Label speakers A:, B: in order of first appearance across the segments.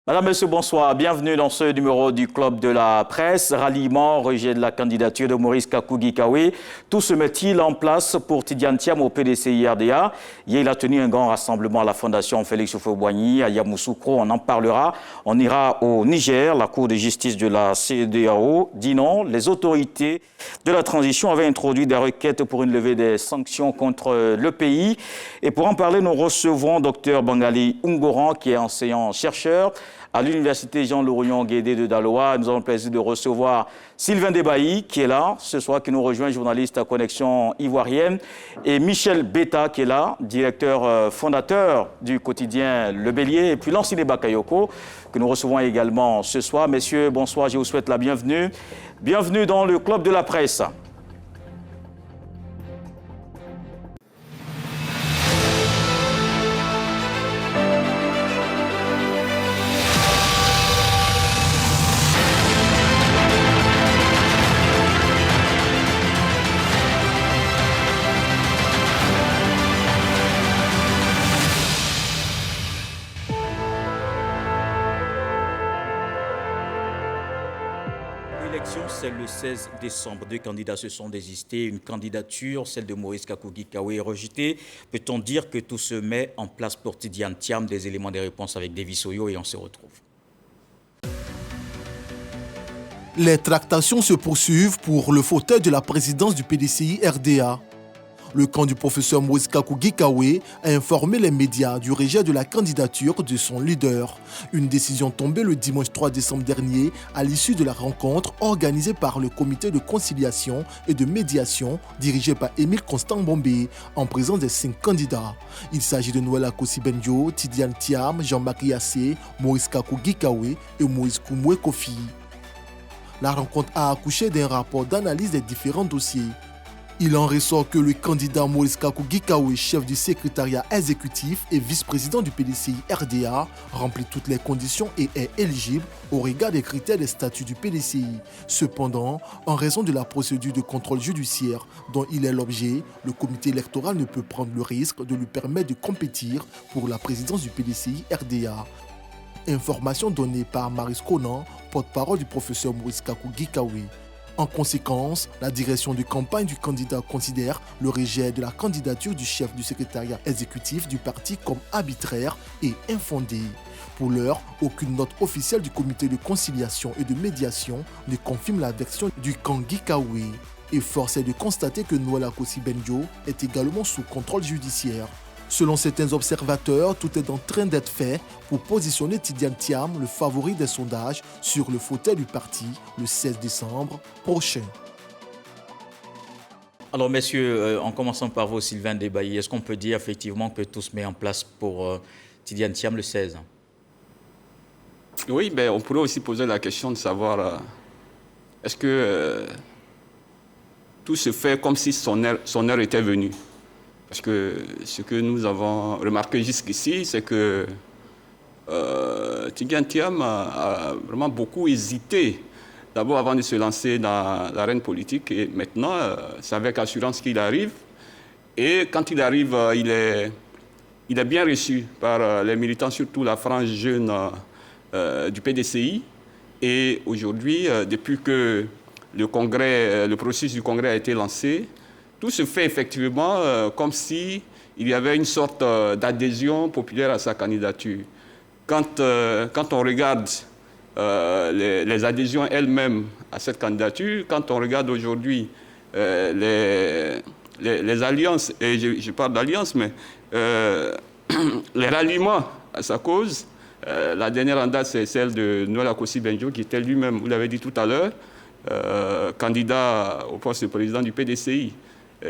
A: Madame, Monsieur, bonsoir. Bienvenue dans ce numéro du Club de la Presse. Ralliement, rejet de la candidature de Maurice Kakou-Guikaoué. Tout se met-il en place pour Tidiane Thiam au PDCI-RDA? Hier, il a tenu un grand rassemblement à la Fondation Félix Houphouët-Boigny, à Yamoussoukro. On en parlera. On ira au Niger. La Cour de justice de la CEDEAO dit non. Les autorités de la transition avaient introduit des requêtes pour une levée des sanctions contre le pays. Et pour en parler, nous recevons Dr Bangali Ungoran, qui est enseignant-chercheur à l'université Jean-Laurent-Guédé de Daloa. Nous avons le plaisir de recevoir Sylvain Debailly, qui est là ce soir, qui nous rejoint, journaliste à Connexion Ivoirienne, et Michel Beta, qui est là, directeur fondateur du quotidien Le Bélier, et puis Lansine Bakayoko, que nous recevons également ce soir. Messieurs, bonsoir, je vous souhaite la bienvenue. Bienvenue dans le Club de la Presse. C'est le 16 décembre. Deux candidats se sont désistés. Une candidature, celle de Maurice Kakou-Guikaoué, est rejetée. Peut-on dire que tout se met en place pour Tidiane Thiam? Des éléments de réponse avec Davis Oyo et on se retrouve.
B: Les tractations se poursuivent pour le fauteuil de la présidence du PDCI-RDA. Le camp du professeur Maurice Kakou-Guikaoué a informé les médias du rejet de la candidature de son leader. Une décision tombée le dimanche 3 décembre dernier à l'issue de la rencontre organisée par le comité de conciliation et de médiation dirigé par Émile Constant Bombé en présence des 5 candidats. Il s'agit de Noël Akossi-Bendio, Tidiane Thiam, Jean-Marc Yassé, Maurice Kakou-Guikaoué et Moïse Koumoué Kofi. La rencontre a accouché d'un rapport d'analyse des différents dossiers. Il en ressort que le candidat Maurice Kakou-Guikaoué, chef du secrétariat exécutif et vice-président du PDCI-RDA, remplit toutes les conditions et est éligible au regard des critères des statuts du PDCI. Cependant, en raison de la procédure de contrôle judiciaire dont il est l'objet, le comité électoral ne peut prendre le risque de lui permettre de compétir pour la présidence du PDCI-RDA. Information donnée par Maurice Conan, porte-parole du professeur Maurice Kakou-Guikaoué. En conséquence, la direction de campagne du candidat considère le rejet de la candidature du chef du secrétariat exécutif du parti comme arbitraire et infondé. Pour l'heure, aucune note officielle du comité de conciliation et de médiation ne confirme la version du camp Guikaoué. Et force est de constater que Noël Akossi-Bendio est également sous contrôle judiciaire. Selon certains observateurs, tout est en train d'être fait pour positionner Tidiane Thiam, le favori des sondages, sur le fauteuil du parti le 16 décembre prochain.
A: Alors, messieurs, en commençant par vous, Sylvain Debailly, est-ce qu'on peut dire effectivement que tout se met en place pour Tidiane Thiam le 16?
C: Oui, on pourrait aussi poser la question de savoir est-ce que tout se fait comme si son heure était venue? Parce que ce que nous avons remarqué jusqu'ici, c'est que Tidiane Thiam a vraiment beaucoup hésité. D'abord avant de se lancer dans l'arène politique, et maintenant, c'est avec assurance qu'il arrive. Et quand il arrive, il est bien reçu par les militants, surtout la frange jeune du PDCI. Et aujourd'hui, depuis que le processus du Congrès a été lancé, tout se fait effectivement comme s'il y avait une sorte d'adhésion populaire à sa candidature. Quand on regarde les adhésions elles-mêmes à cette candidature, quand on regarde aujourd'hui les alliances, et je parle d'alliances, mais les ralliements à sa cause, la dernière en date, c'est celle de Noël Akossi-Bendio, qui était lui-même, vous l'avez dit tout à l'heure, candidat au poste de président du PDCI.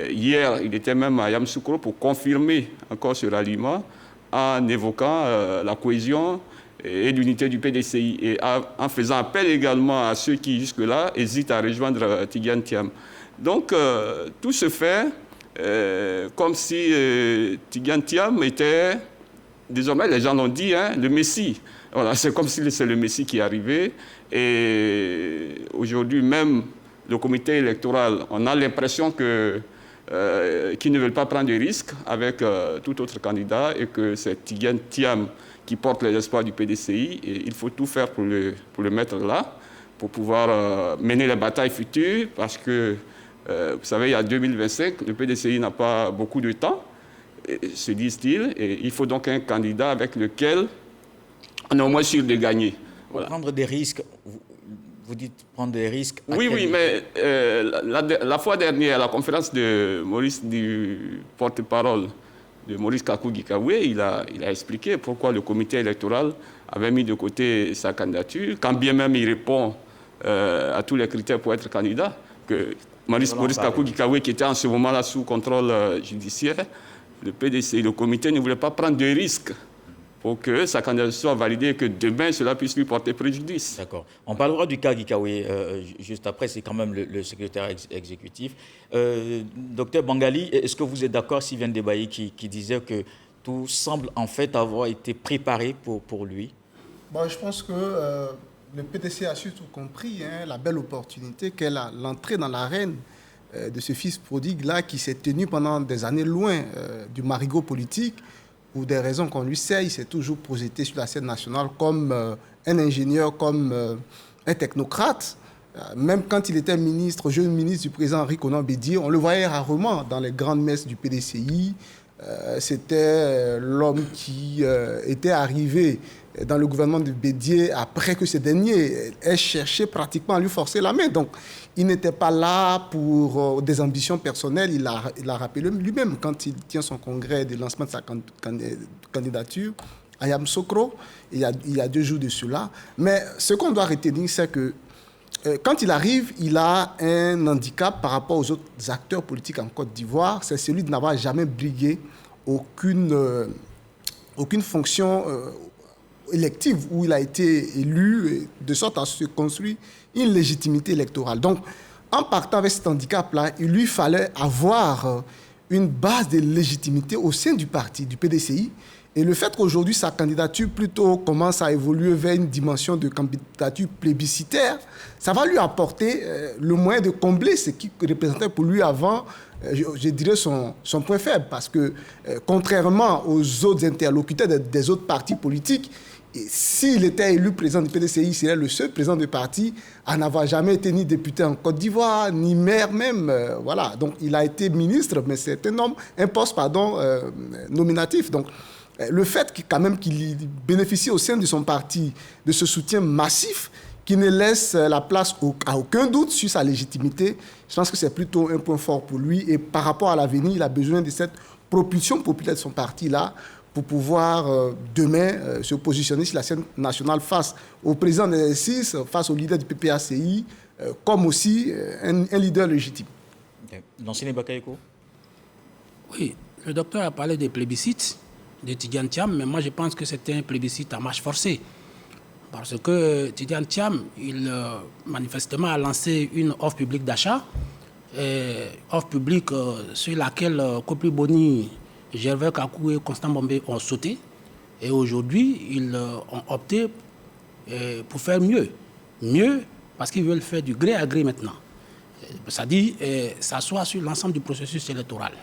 C: Hier, il était même à Yamoussoukro pour confirmer encore ce ralliement en évoquant la cohésion et l'unité du PDCI et en faisant appel également à ceux qui, jusque-là, hésitent à rejoindre Tidiane Thiam. Donc, tout se fait comme si Tidiane Thiam était, désormais, les gens l'ont dit, le Messie. Voilà, c'est comme si c'est le Messie qui est arrivé. Et aujourd'hui, même le comité électoral, on a l'impression que qui ne veulent pas prendre de risques avec tout autre candidat et que c'est Tidjane Thiam qui porte les espoirs du PDCI. Et il faut tout faire pour le mettre là, pour pouvoir mener les batailles futures, parce que, vous savez, il y a 2025, le PDCI n'a pas beaucoup de temps, se disent-ils, et il faut donc un candidat avec lequel on est au moins sûr de gagner. Voilà.
A: Prendre des risques, vous dites prendre des risques.
C: Oui, mais la fois dernière, à la conférence de Maurice, du porte-parole de Maurice Kakou-Gikawe, il a expliqué pourquoi le comité électoral avait mis de côté sa candidature, quand bien même il répond à tous les critères pour être candidat, que Maurice Kakou-Gikawe, qui était en ce moment-là sous contrôle judiciaire, le PDC, le comité ne voulait pas prendre de risques pour que sa candidature soit validée et que demain, cela puisse lui porter préjudice.
A: D'accord. On parlera du cas Gikawe juste après, c'est quand même le secrétaire exécutif. Docteur Bangali, est-ce que vous êtes d'accord, Sylvain Debailly, qui disait que tout semble en fait avoir été préparé pour lui?
D: Bon, je pense que le PDC a surtout compris la belle opportunité qu'elle a, l'entrée dans l'arène de ce fils prodigue-là qui s'est tenu pendant des années loin du marigot politique. Pour des raisons qu'on lui sait, il s'est toujours projeté sur la scène nationale comme un ingénieur, comme un technocrate. Même quand il était ministre, jeune ministre du président Henri Konan Bédié, on le voyait rarement dans les grandes messes du PDCI. C'était l'homme qui était arrivé dans le gouvernement de Bédié après que ce dernier ait cherché pratiquement à lui forcer la main. Donc, il n'était pas là pour des ambitions personnelles. Il l'a rappelé lui-même quand il tient son congrès de lancement de sa candidature à Yamoussoukro, il y a 2 jours de cela. Mais ce qu'on doit retenir, c'est que quand il arrive, il a un handicap par rapport aux autres acteurs politiques en Côte d'Ivoire, c'est celui de n'avoir jamais brigué aucune fonction élective où il a été élu, de sorte à se construire une légitimité électorale. Donc, en partant avec cet handicap-là, il lui fallait avoir une base de légitimité au sein du parti, du PDCI. Et le fait qu'aujourd'hui, sa candidature plutôt commence à évoluer vers une dimension de candidature plébiscitaire, ça va lui apporter le moyen de combler ce qui représentait pour lui avant, je dirais, son point faible. Parce que, contrairement aux autres interlocuteurs des autres partis politiques, s'il était élu président du PDCI, il serait le seul président du parti à n'avoir jamais été ni député en Côte d'Ivoire, ni maire même. Voilà. Donc, il a été ministre, mais c'est un poste nominatif. Donc, le fait qu'il bénéficie au sein de son parti de ce soutien massif qui ne laisse la place à aucun doute sur sa légitimité, je pense que c'est plutôt un point fort pour lui. Et par rapport à l'avenir, il a besoin de cette propulsion populaire de son parti-là pour pouvoir demain se positionner sur la scène nationale face au président de l'exercice, face au leader du PPACI, comme aussi un leader légitime.
A: L'ancien Bakayoko.
E: Oui, le docteur a parlé des plébiscites de Tidjane Thiam, mais moi je pense que c'était un plébiscite à marche forcée. Parce que Tidjane Thiam, il manifestement a lancé une offre publique d'achat, offre publique sur laquelle Kopli Boni, Gervais Kakou et Constant Bombé ont sauté. Et aujourd'hui, ils ont opté pour faire mieux. Mieux parce qu'ils veulent faire du gré à gré maintenant. C'est-à-dire s'asseoir sur l'ensemble du processus électoral.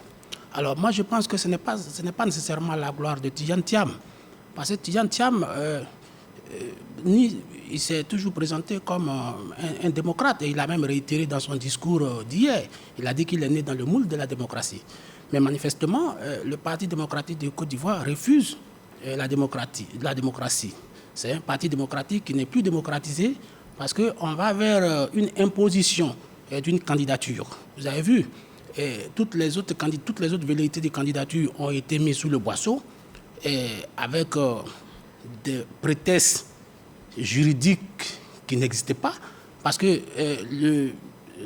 E: Alors moi, je pense que ce n'est pas nécessairement la gloire de Tidjane Thiam. Parce que Tidjane Thiam, il s'est toujours présenté comme un démocrate. Et il a même réitéré dans son discours d'hier. Il a dit qu'il est né dans le moule de la démocratie. Mais manifestement, le Parti démocratique de Côte d'Ivoire refuse la démocratie. C'est un parti démocratique qui n'est plus démocratisé parce qu'on va vers une imposition d'une candidature. Vous avez vu, toutes les autres velléités de candidature ont été mises sous le boisseau avec des prétextes juridiques qui n'existaient pas parce que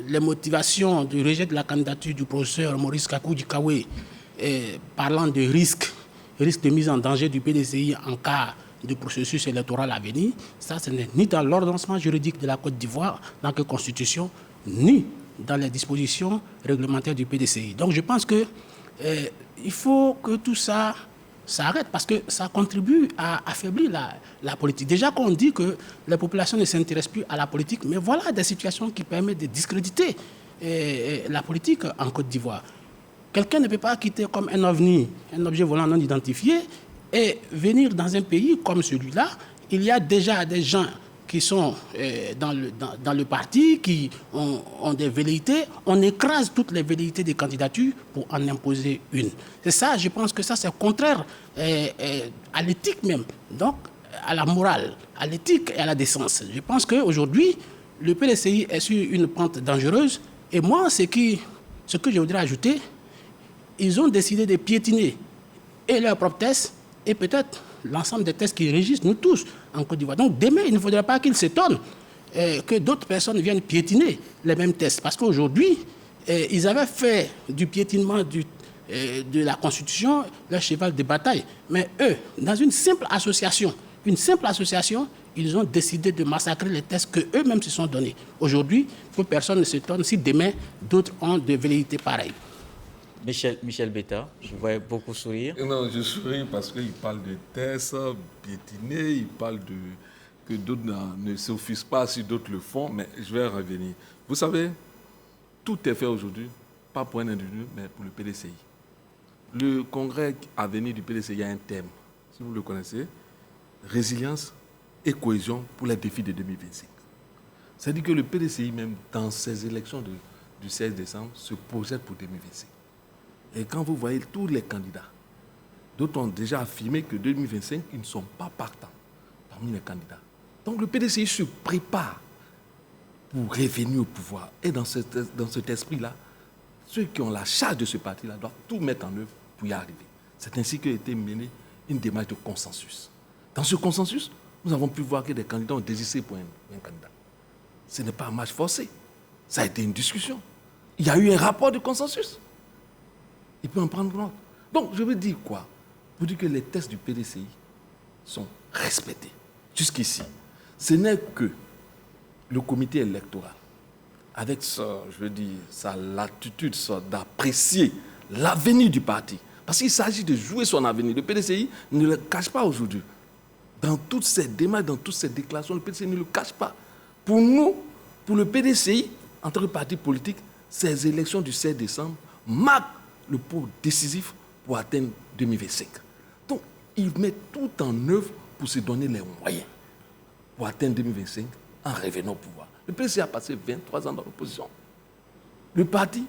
E: les motivations du rejet de la candidature du professeur Maurice Kakou-Gikawe parlant de risque de mise en danger du PDCI en cas de processus électoral à venir, ça ce n'est ni dans l'ordonnancement juridique de la Côte d'Ivoire, dans la Constitution, ni dans les dispositions réglementaires du PDCI. Donc je pense qu'il faut que tout ça s'arrête parce que ça contribue à affaiblir la politique. Déjà qu'on dit que les populations ne s'intéressent plus à la politique, mais voilà des situations qui permettent de discréditer la politique en Côte d'Ivoire. Quelqu'un ne peut pas quitter comme un ovni, un objet volant non identifié, et venir dans un pays comme celui-là. Il y a déjà des gens qui sont dans le parti, qui ont des velléités. On écrase toutes les velléités des candidatures pour en imposer une. C'est ça, je pense que ça, c'est contraire à l'éthique même, donc à la morale, à l'éthique et à la décence. Je pense qu'aujourd'hui, le PDCI est sur une pente dangereuse. Et moi, ce que je voudrais ajouter, ils ont décidé de piétiner et leurs propres tests et peut-être l'ensemble des tests qui régissent nous tous en Côte d'Ivoire. Donc demain, il ne faudrait pas qu'ils s'étonnent que d'autres personnes viennent piétiner les mêmes tests. Parce qu'aujourd'hui, ils avaient fait du piétinement de la Constitution leur cheval de bataille. Mais eux, dans une simple association, ils ont décidé de massacrer les tests qu'eux-mêmes se sont donnés. Aujourd'hui, plus personne ne s'étonne si demain, d'autres ont des velléités pareilles.
A: Michel Betta, je vois beaucoup sourire.
F: Non, je souris parce qu'il parle de tests piétinés, il parle que d'autres ne s'offusquent pas si d'autres le font, mais je vais revenir. Vous savez, tout est fait aujourd'hui, pas pour un individu, mais pour le PDCI. Le congrès à venir du PDCI a un thème, si vous le connaissez, résilience et cohésion pour les défis de 2025. C'est-à-dire que le PDCI, même dans ses élections du 16 décembre, se projette pour 2025. Et quand vous voyez tous les candidats, d'autres ont déjà affirmé que 2025, ils ne sont pas partants parmi les candidats. Donc le PDCI se prépare pour revenir au pouvoir. Et dans cet esprit-là, ceux qui ont la charge de ce parti-là doivent tout mettre en œuvre pour y arriver. C'est ainsi qu'a été menée une démarche de consensus. Dans ce consensus, nous avons pu voir que des candidats ont désisté pour un candidat. Ce n'est pas un match forcé. Ça a été une discussion. Il y a eu un rapport de consensus. Il peut en prendre note. Donc, je veux dire quoi? Vous dire que les tests du PDCI sont respectés. Jusqu'ici, ce n'est que le comité électoral, avec sa latitude d'apprécier l'avenir du parti. Parce qu'il s'agit de jouer son avenir. Le PDCI ne le cache pas aujourd'hui. Dans toutes ces démarches, dans toutes ces déclarations, le PDCI ne le cache pas. Pour nous, pour le PDCI, en tant que parti politique, ces élections du 16 décembre marquent le pot décisif pour atteindre 2025. Donc, il met tout en œuvre pour se donner les moyens pour atteindre 2025 en revenant au pouvoir. Le PDCI a passé 23 ans dans l'opposition. Le parti,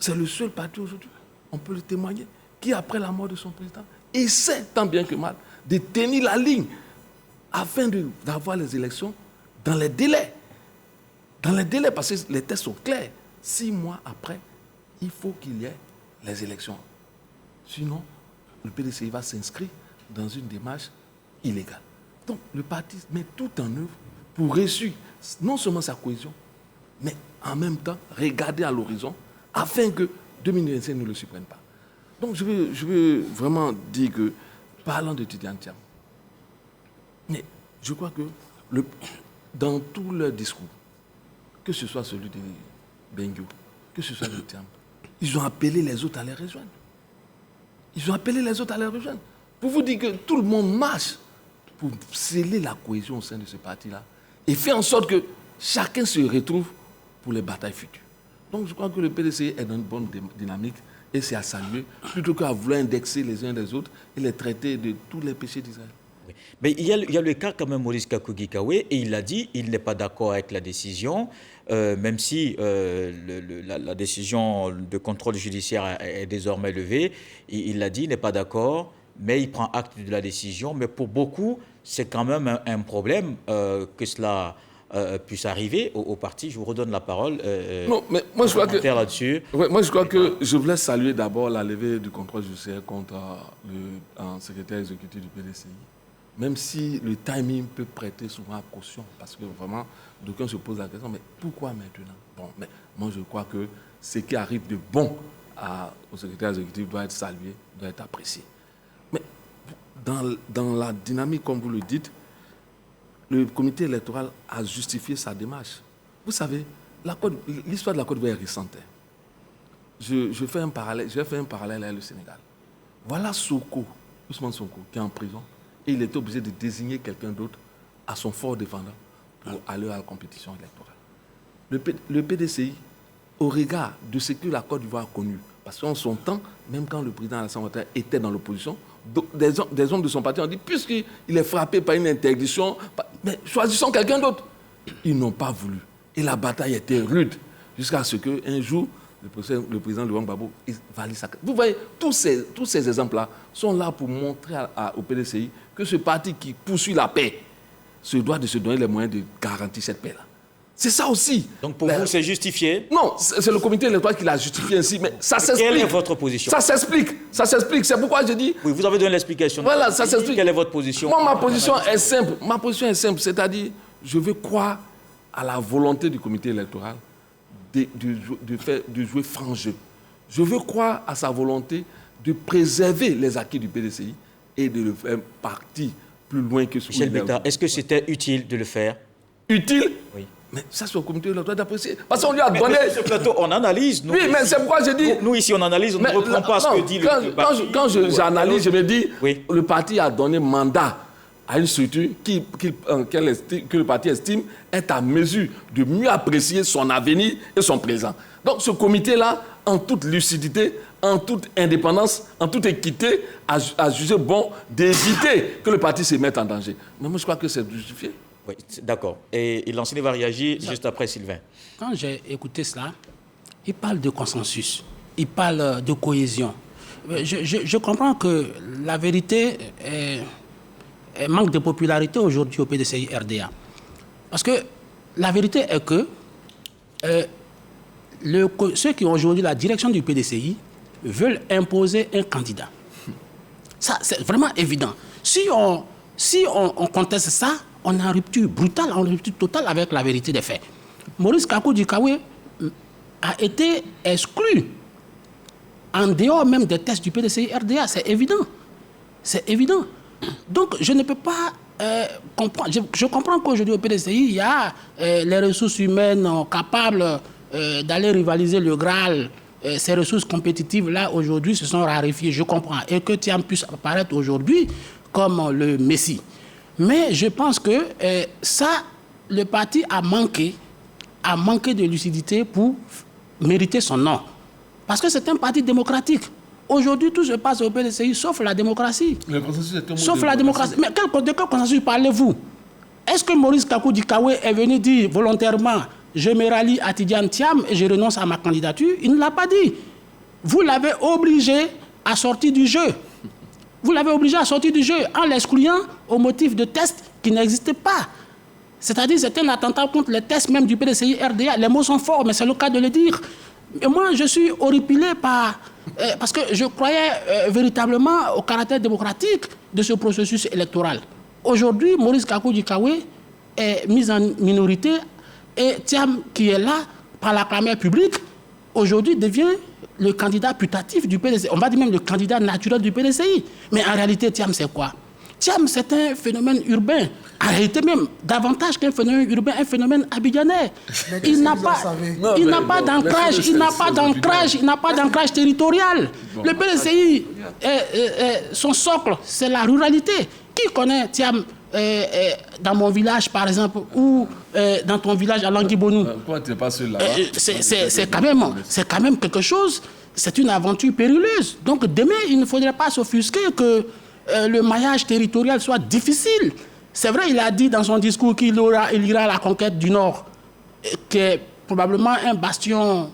F: c'est le seul parti aujourd'hui, on peut le témoigner, qui, après la mort de son président, essaie tant bien que mal de tenir la ligne afin d'avoir les élections dans les délais. Dans les délais, parce que les tests sont clairs. 6 mois après, il faut qu'il y ait les élections. Sinon, le PDCI va s'inscrire dans une démarche illégale. Donc, le parti met tout en œuvre pour réussir non seulement sa cohésion, mais en même temps regarder à l'horizon afin que 2025 ne le surprenne pas. Donc, je veux vraiment dire que, parlant de Tidjane Thiam, mais je crois que dans tous leurs discours, que ce soit celui de Benguio, que ce soit de Thiam, ils ont appelé les autres à les rejoindre. Ils ont appelé les autres à les rejoindre. Pour vous dire que tout le monde marche pour sceller la cohésion au sein de ce parti-là et faire en sorte que chacun se retrouve pour les batailles futures. Donc je crois que le PDCI est dans une bonne dynamique et c'est à saluer, plutôt qu'à vouloir indexer les uns des autres et les traiter de tous les péchés d'Israël.
A: Oui. Mais il y a le cas quand même Maurice Kakou-Guikawe, et il a dit il n'est pas d'accord avec la décision, même si la décision de contrôle judiciaire est désormais levée. Il a dit il n'est pas d'accord, mais il prend acte de la décision. Mais pour beaucoup, c'est quand même un problème que cela puisse arriver au parti. Je vous redonne la parole.
F: Non, mais moi je crois que
A: là-dessus.
F: Ouais, moi je crois que je voulais saluer d'abord la levée du contrôle judiciaire contre le secrétaire exécutif du PDCI. Même si le timing peut prêter souvent à caution, parce que vraiment, d'aucuns se posent la question, mais pourquoi maintenant? Bon, mais moi je crois que ce qui arrive de bon au secrétaire exécutif doit être salué, doit être apprécié. Mais dans la dynamique, comme vous le dites, le comité électoral a justifié sa démarche. Vous savez, l'histoire de la Côte d'Ivoire est récente. Je fais un parallèle avec le Sénégal. Voilà Ousmane Sonko, qui est en prison, et il était obligé de désigner quelqu'un d'autre à son fort défendant pour aller à la compétition électorale. Le PDCI, au regard de ce que la Côte d'Ivoire a connu, Parce qu'en son temps, même quand le président Alassane Ouattara était dans l'opposition, des hommes de son parti ont dit, puisqu'il est frappé par une interdiction, mais choisissons quelqu'un d'autre. Ils n'ont pas voulu. Et la bataille était rude, jusqu'à ce qu'un jour, le président Laurent Gbagbo valide sa... Vous voyez, tous ces exemples-là sont là pour montrer au PDCI que ce parti qui poursuit la paix se doit de se donner les moyens de garantir cette paix-là. C'est ça aussi.
A: Donc pour vous, c'est justifié?
F: Non, c'est le comité électoral qui l'a justifié ainsi, mais ça s'explique.
A: Quelle est votre position?
F: Ça s'explique. C'est pourquoi je dis...
A: Oui, vous avez donné l'explication.
F: Voilà, ça s'explique.
A: Quelle est votre position?
F: Moi, ma position est simple. C'est-à-dire, je veux croire à la volonté du comité électoral de jouer franc jeu. Je veux croire à sa volonté de préserver les acquis du PDCI et de le faire partir plus loin que ce
A: Michel Betta, est-ce que c'était utile de le faire?
F: Utile?
A: Oui.
F: Mais ça, c'est au comité électoral d'apprécier. Parce qu'on lui a donné...
A: Mais ce plateau, on analyse. Nous,
F: oui, mais c'est pourquoi je dis...
A: Nous, ici, on analyse, on ne reprend pas ce que dit le parti.
F: Quand j'analyse, je me dis,
A: oui,
F: le parti a donné mandat à une structure que le parti estime est à mesure de mieux apprécier son avenir et son présent. Donc ce comité-là, en toute lucidité, en toute indépendance, en toute équité, a jugé bon d'éviter que le parti se mette en danger. Mais moi, je crois que c'est justifié.
A: Oui, d'accord. Et l'enseignant va réagir juste après Sylvain.
E: Quand j'ai écouté cela, il parle de consensus, il parle de cohésion. Je comprends que la vérité manque de popularité aujourd'hui au PDCI RDA. Parce que la vérité est que ceux qui ont aujourd'hui la direction du PDCI veulent imposer un candidat. Ça, c'est vraiment évident. Si on conteste ça, on est en rupture brutale, en rupture totale avec la vérité des faits. Maurice Kakou Dikawe a été exclu en dehors même des tests du PDCI RDA. C'est évident. C'est évident. Donc, je ne peux pas comprendre. Je comprends qu'aujourd'hui au PDCI, il y a les ressources humaines capables d'aller rivaliser le Graal. Ces ressources compétitives-là, aujourd'hui, se sont raréfiées. Je comprends. Et que Thiam puisse apparaître aujourd'hui comme le Messie. Mais je pense que ça, le parti a manqué de lucidité pour mériter son nom. Parce que c'est un parti démocratique. Aujourd'hui, tout se passe au PDCI, sauf la démocratie.
F: Le consensus est un mot
E: sauf la démocratie. Mais de quel consensus parlez-vous? Est-ce que Maurice Kakou Dikawe est venu dire volontairement « Je me rallie à Tidjane Thiam et je renonce à ma candidature » Il ne l'a pas dit. Vous l'avez obligé à sortir du jeu. Vous l'avez obligé à sortir du jeu en l'excluant au motif de tests qui n'existaient pas. C'est-à-dire c'est un attentat contre les tests même du PDCI RDA. Les mots sont forts, mais c'est le cas de le dire. Et moi, je suis horripilé parce que je croyais véritablement au caractère démocratique de ce processus électoral. Aujourd'hui, Maurice Kakou Dikawe est mis en minorité et Thiam, qui est là par la clameur publique, aujourd'hui devient le candidat putatif du PDCI. On va dire même le candidat naturel du PDCI. Mais en réalité, Thiam, c'est quoi? Thiam, c'est un phénomène urbain. En réalité même, davantage qu'un phénomène urbain, un phénomène abidjanais. Il n'a pas d'ancrage territorial. Le PDCI, son socle, c'est la ruralité. Qui connaît Thiam dans mon village, par exemple, ou dans ton village à Languibonou?
F: Pourquoi tu n'es pas seul là?
E: C'est quand même quelque chose, c'est une aventure périlleuse. Donc demain, il ne faudrait pas s'offusquer que le maillage territorial soit difficile. C'est vrai, il a dit dans son discours qu'il ira à la conquête du Nord, qui est probablement un bastion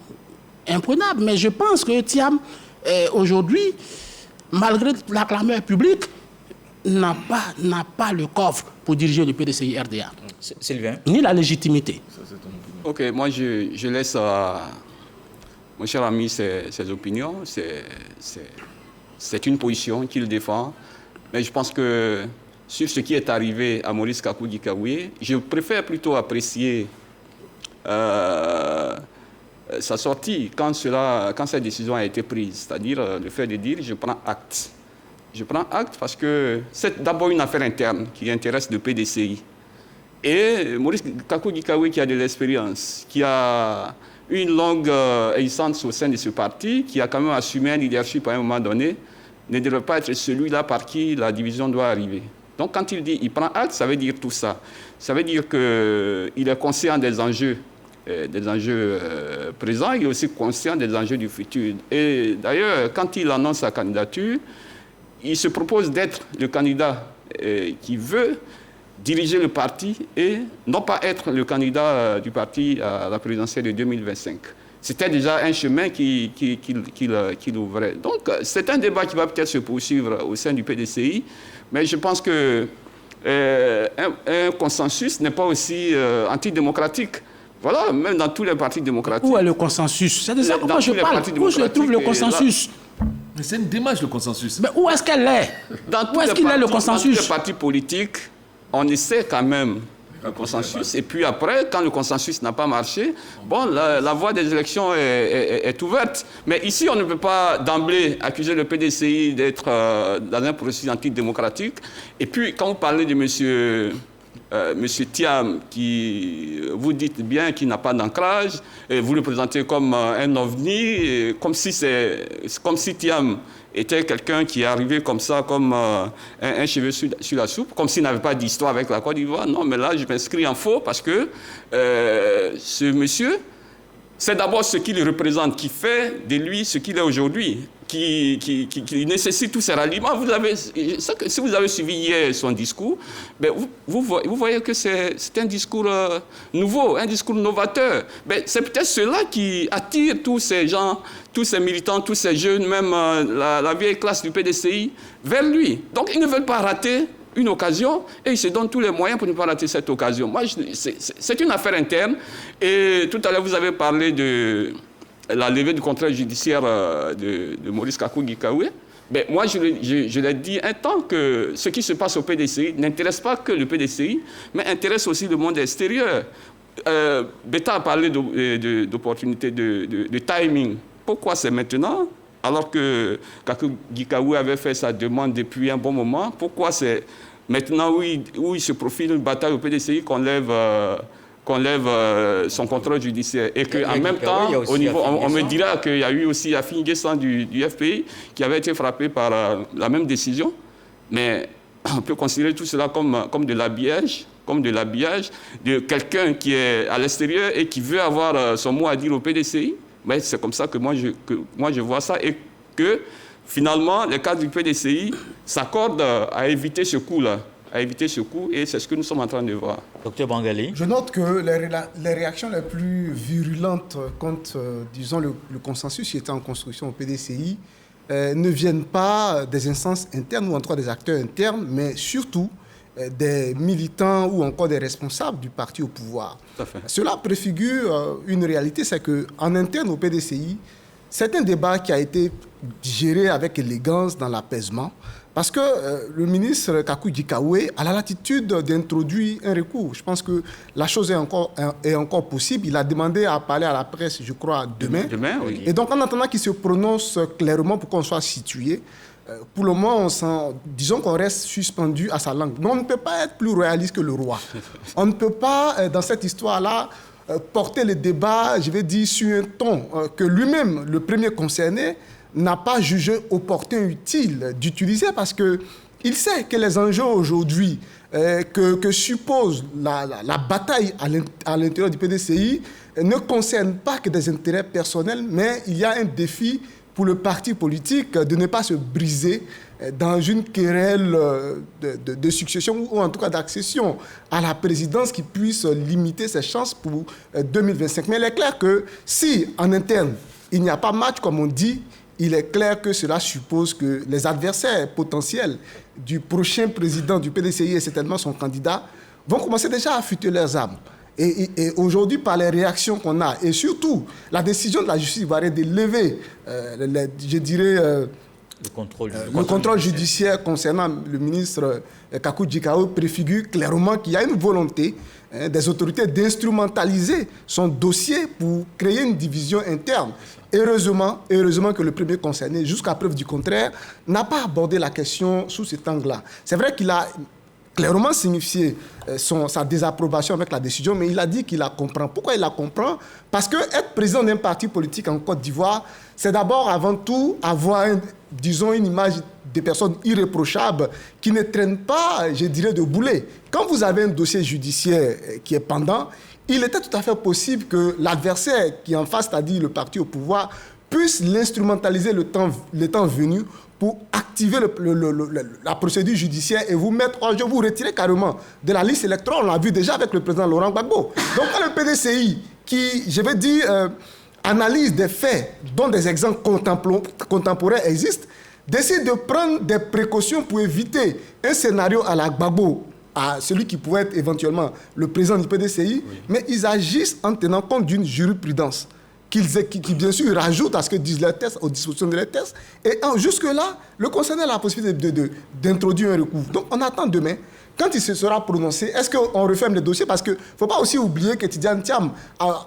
E: imprenable. Mais je pense que Thiam, aujourd'hui, malgré la clameur publique, n'a pas le coffre pour diriger le PDCI RDA.
A: Sylvain.
E: Ni la légitimité.
C: Ok, moi je laisse mon cher ami ses opinions. C'est une position qu'il défend. Mais je pense que sur ce qui est arrivé à Maurice Kakou Dikawe, je préfère plutôt apprécier sa sortie quand cette décision a été prise. C'est-à-dire le fait de dire je prends acte. Je prends acte parce que c'est d'abord une affaire interne qui intéresse le PDCI. Et Maurice Kakou Dikawe, qui a de l'expérience, qui a une longue existence au sein de ce parti, qui a quand même assumé un leadership à un moment donné, ne devrait pas être celui-là par qui la division doit arriver. Donc quand il dit il prend acte, ça veut dire tout ça. Ça veut dire qu'il est conscient des enjeux des enjeux présents, il est aussi conscient des enjeux du futur. Et d'ailleurs, quand il annonce sa candidature, il se propose d'être le candidat qui veut diriger le parti et non pas être le candidat du parti à la présidentielle de 2025. C'était déjà un chemin qu'il ouvrait. Donc, c'est un débat qui va peut-être se poursuivre au sein du PDCI, mais je pense que un consensus n'est pas aussi antidémocratique. Voilà, même dans tous les partis démocratiques.
E: Où est le consensus? C'est de ça que moi je parle. Où je trouve le consensus?
F: Mais c'est une démarche, le consensus.
E: Mais où est-ce qu'elle est? Où est-ce qu'il est le consensus?
C: Dans tous les partis politiques, on essaie quand même le consensus. Et puis après, quand le consensus n'a pas marché, bon, la voie des élections est ouverte. Mais ici, on ne peut pas d'emblée accuser le PDCI d'être dans un processus antidémocratique. Et puis, quand vous parlez de Monsieur Thiam, qui vous dites bien qu'il n'a pas d'ancrage, et vous le présentez comme un ovni, comme si Thiam était quelqu'un qui est arrivé comme ça, comme un cheveu sur la soupe, comme s'il n'avait pas d'histoire avec la Côte d'Ivoire. Non, mais là, je m'inscris en faux parce que ce monsieur, c'est d'abord ce qu'il représente qui fait de lui ce qu'il est aujourd'hui, qui nécessite tous ces ralliements. Si vous avez suivi hier son discours, ben vous voyez que c'est un discours nouveau, un discours novateur. Ben, c'est peut-être cela qui attire tous ces gens, tous ces militants, tous ces jeunes, même la vieille classe du PDCI, vers lui. Donc ils ne veulent pas rater une occasion et ils se donnent tous les moyens pour ne pas rater cette occasion. Moi, c'est une affaire interne. Et tout à l'heure, vous avez parlé de la levée du contrôle judiciaire de Maurice Kakou-Gikawe. Ben, moi, je l'ai dit un temps que ce qui se passe au PDCI n'intéresse pas que le PDCI, mais intéresse aussi le monde extérieur. Beta a parlé d'opportunité, de timing. Pourquoi c'est maintenant ? Alors que Kakou-Gikawe avait fait sa demande depuis un bon moment, pourquoi c'est maintenant où il se profile une bataille au PDCI qu'on lève son contrôle judiciaire et qu'en même temps, au niveau, on me dira qu'il y a eu aussi Afin Guessan du FPI qui avait été frappé par la même décision. Mais on peut considérer tout cela comme de l'habillage, de quelqu'un qui est à l'extérieur et qui veut avoir son mot à dire au PDCI. Mais c'est comme ça que moi je vois ça et que finalement les cadres du PDCI s'accordent à éviter ce coup-là, et c'est ce que nous sommes en train de voir.
A: Docteur Bangali.
D: Je note que les réactions les plus virulentes contre, disons, le consensus qui était en construction au PDCI ne viennent pas des instances internes ou en tout cas des acteurs internes, mais surtout des militants ou encore des responsables du parti au pouvoir.
C: Tout à fait.
D: Cela préfigure une réalité, c'est qu'en interne au PDCI, c'est un débat qui a été géré avec élégance dans l'apaisement, parce que le ministre Kakou-Gikawe a la latitude d'introduire un recours. Je pense que la chose est encore possible. Il a demandé à parler à la presse, je crois, demain.
C: Demain, oui.
D: Et donc, en attendant qu'il se prononce clairement pour qu'on soit situé, pour le moment, disons qu'on reste suspendu à sa langue. Mais on ne peut pas être plus royaliste que le roi. On ne peut pas, dans cette histoire-là, porter le débat, je vais dire, sur un ton que lui-même, le premier concerné, n'a pas jugé opportun, utile d'utiliser parce qu'il sait que les enjeux aujourd'hui que suppose la bataille à l'intérieur du PDCI ne concernent pas que des intérêts personnels, mais il y a un défi pour le parti politique de ne pas se briser dans une querelle de succession ou en tout cas d'accession à la présidence qui puisse limiter ses chances pour 2025. Mais il est clair que si en interne il n'y a pas match comme on dit, il est clair que cela suppose que les adversaires potentiels du prochain président du PDCI et certainement son candidat vont commencer déjà à affûter leurs armes. Et aujourd'hui, par les réactions qu'on a, et surtout la décision de la justice ivoirienne de lever, le contrôle judiciaire concernant le ministre Kakou-Gikawe préfigure clairement qu'il y a une volonté des autorités d'instrumentaliser son dossier pour créer une division interne. Heureusement que le premier concerné, jusqu'à preuve du contraire, n'a pas abordé la question sous cet angle-là. C'est vrai qu'il a clairement signifié sa désapprobation avec la décision, mais il a dit qu'il la comprend. Pourquoi il la comprend ? Parce que être président d'un parti politique en Côte d'Ivoire, c'est d'abord, avant tout, avoir, une image de personnes irréprochables qui ne traînent pas, je dirais, de boulet. Quand vous avez un dossier judiciaire qui est pendant, il était tout à fait possible que l'adversaire qui est en face, c'est-à-dire le parti au pouvoir, puisse l'instrumentaliser le temps venu pour activer la procédure judiciaire et vous mettre hors jeu, vous retirer carrément de la liste électorale. On l'a vu déjà avec le président Laurent Gbagbo. Donc quand le PDCI, qui, je vais dire, analyse des faits dont des exemples contemporains existent, décide de prendre des précautions pour éviter un scénario à la Gbagbo, à celui qui pouvait être éventuellement le président du PDCI, mais ils agissent en tenant compte d'une jurisprudence qui bien sûr rajoute à ce que disent les tests, aux dispositions de les tests. Et jusque-là, le concerné a la possibilité d'introduire un recours. Donc on attend demain, quand il se sera prononcé, est-ce qu'on referme le dossier? Parce qu'il ne faut pas aussi oublier que Tidjane Thiam,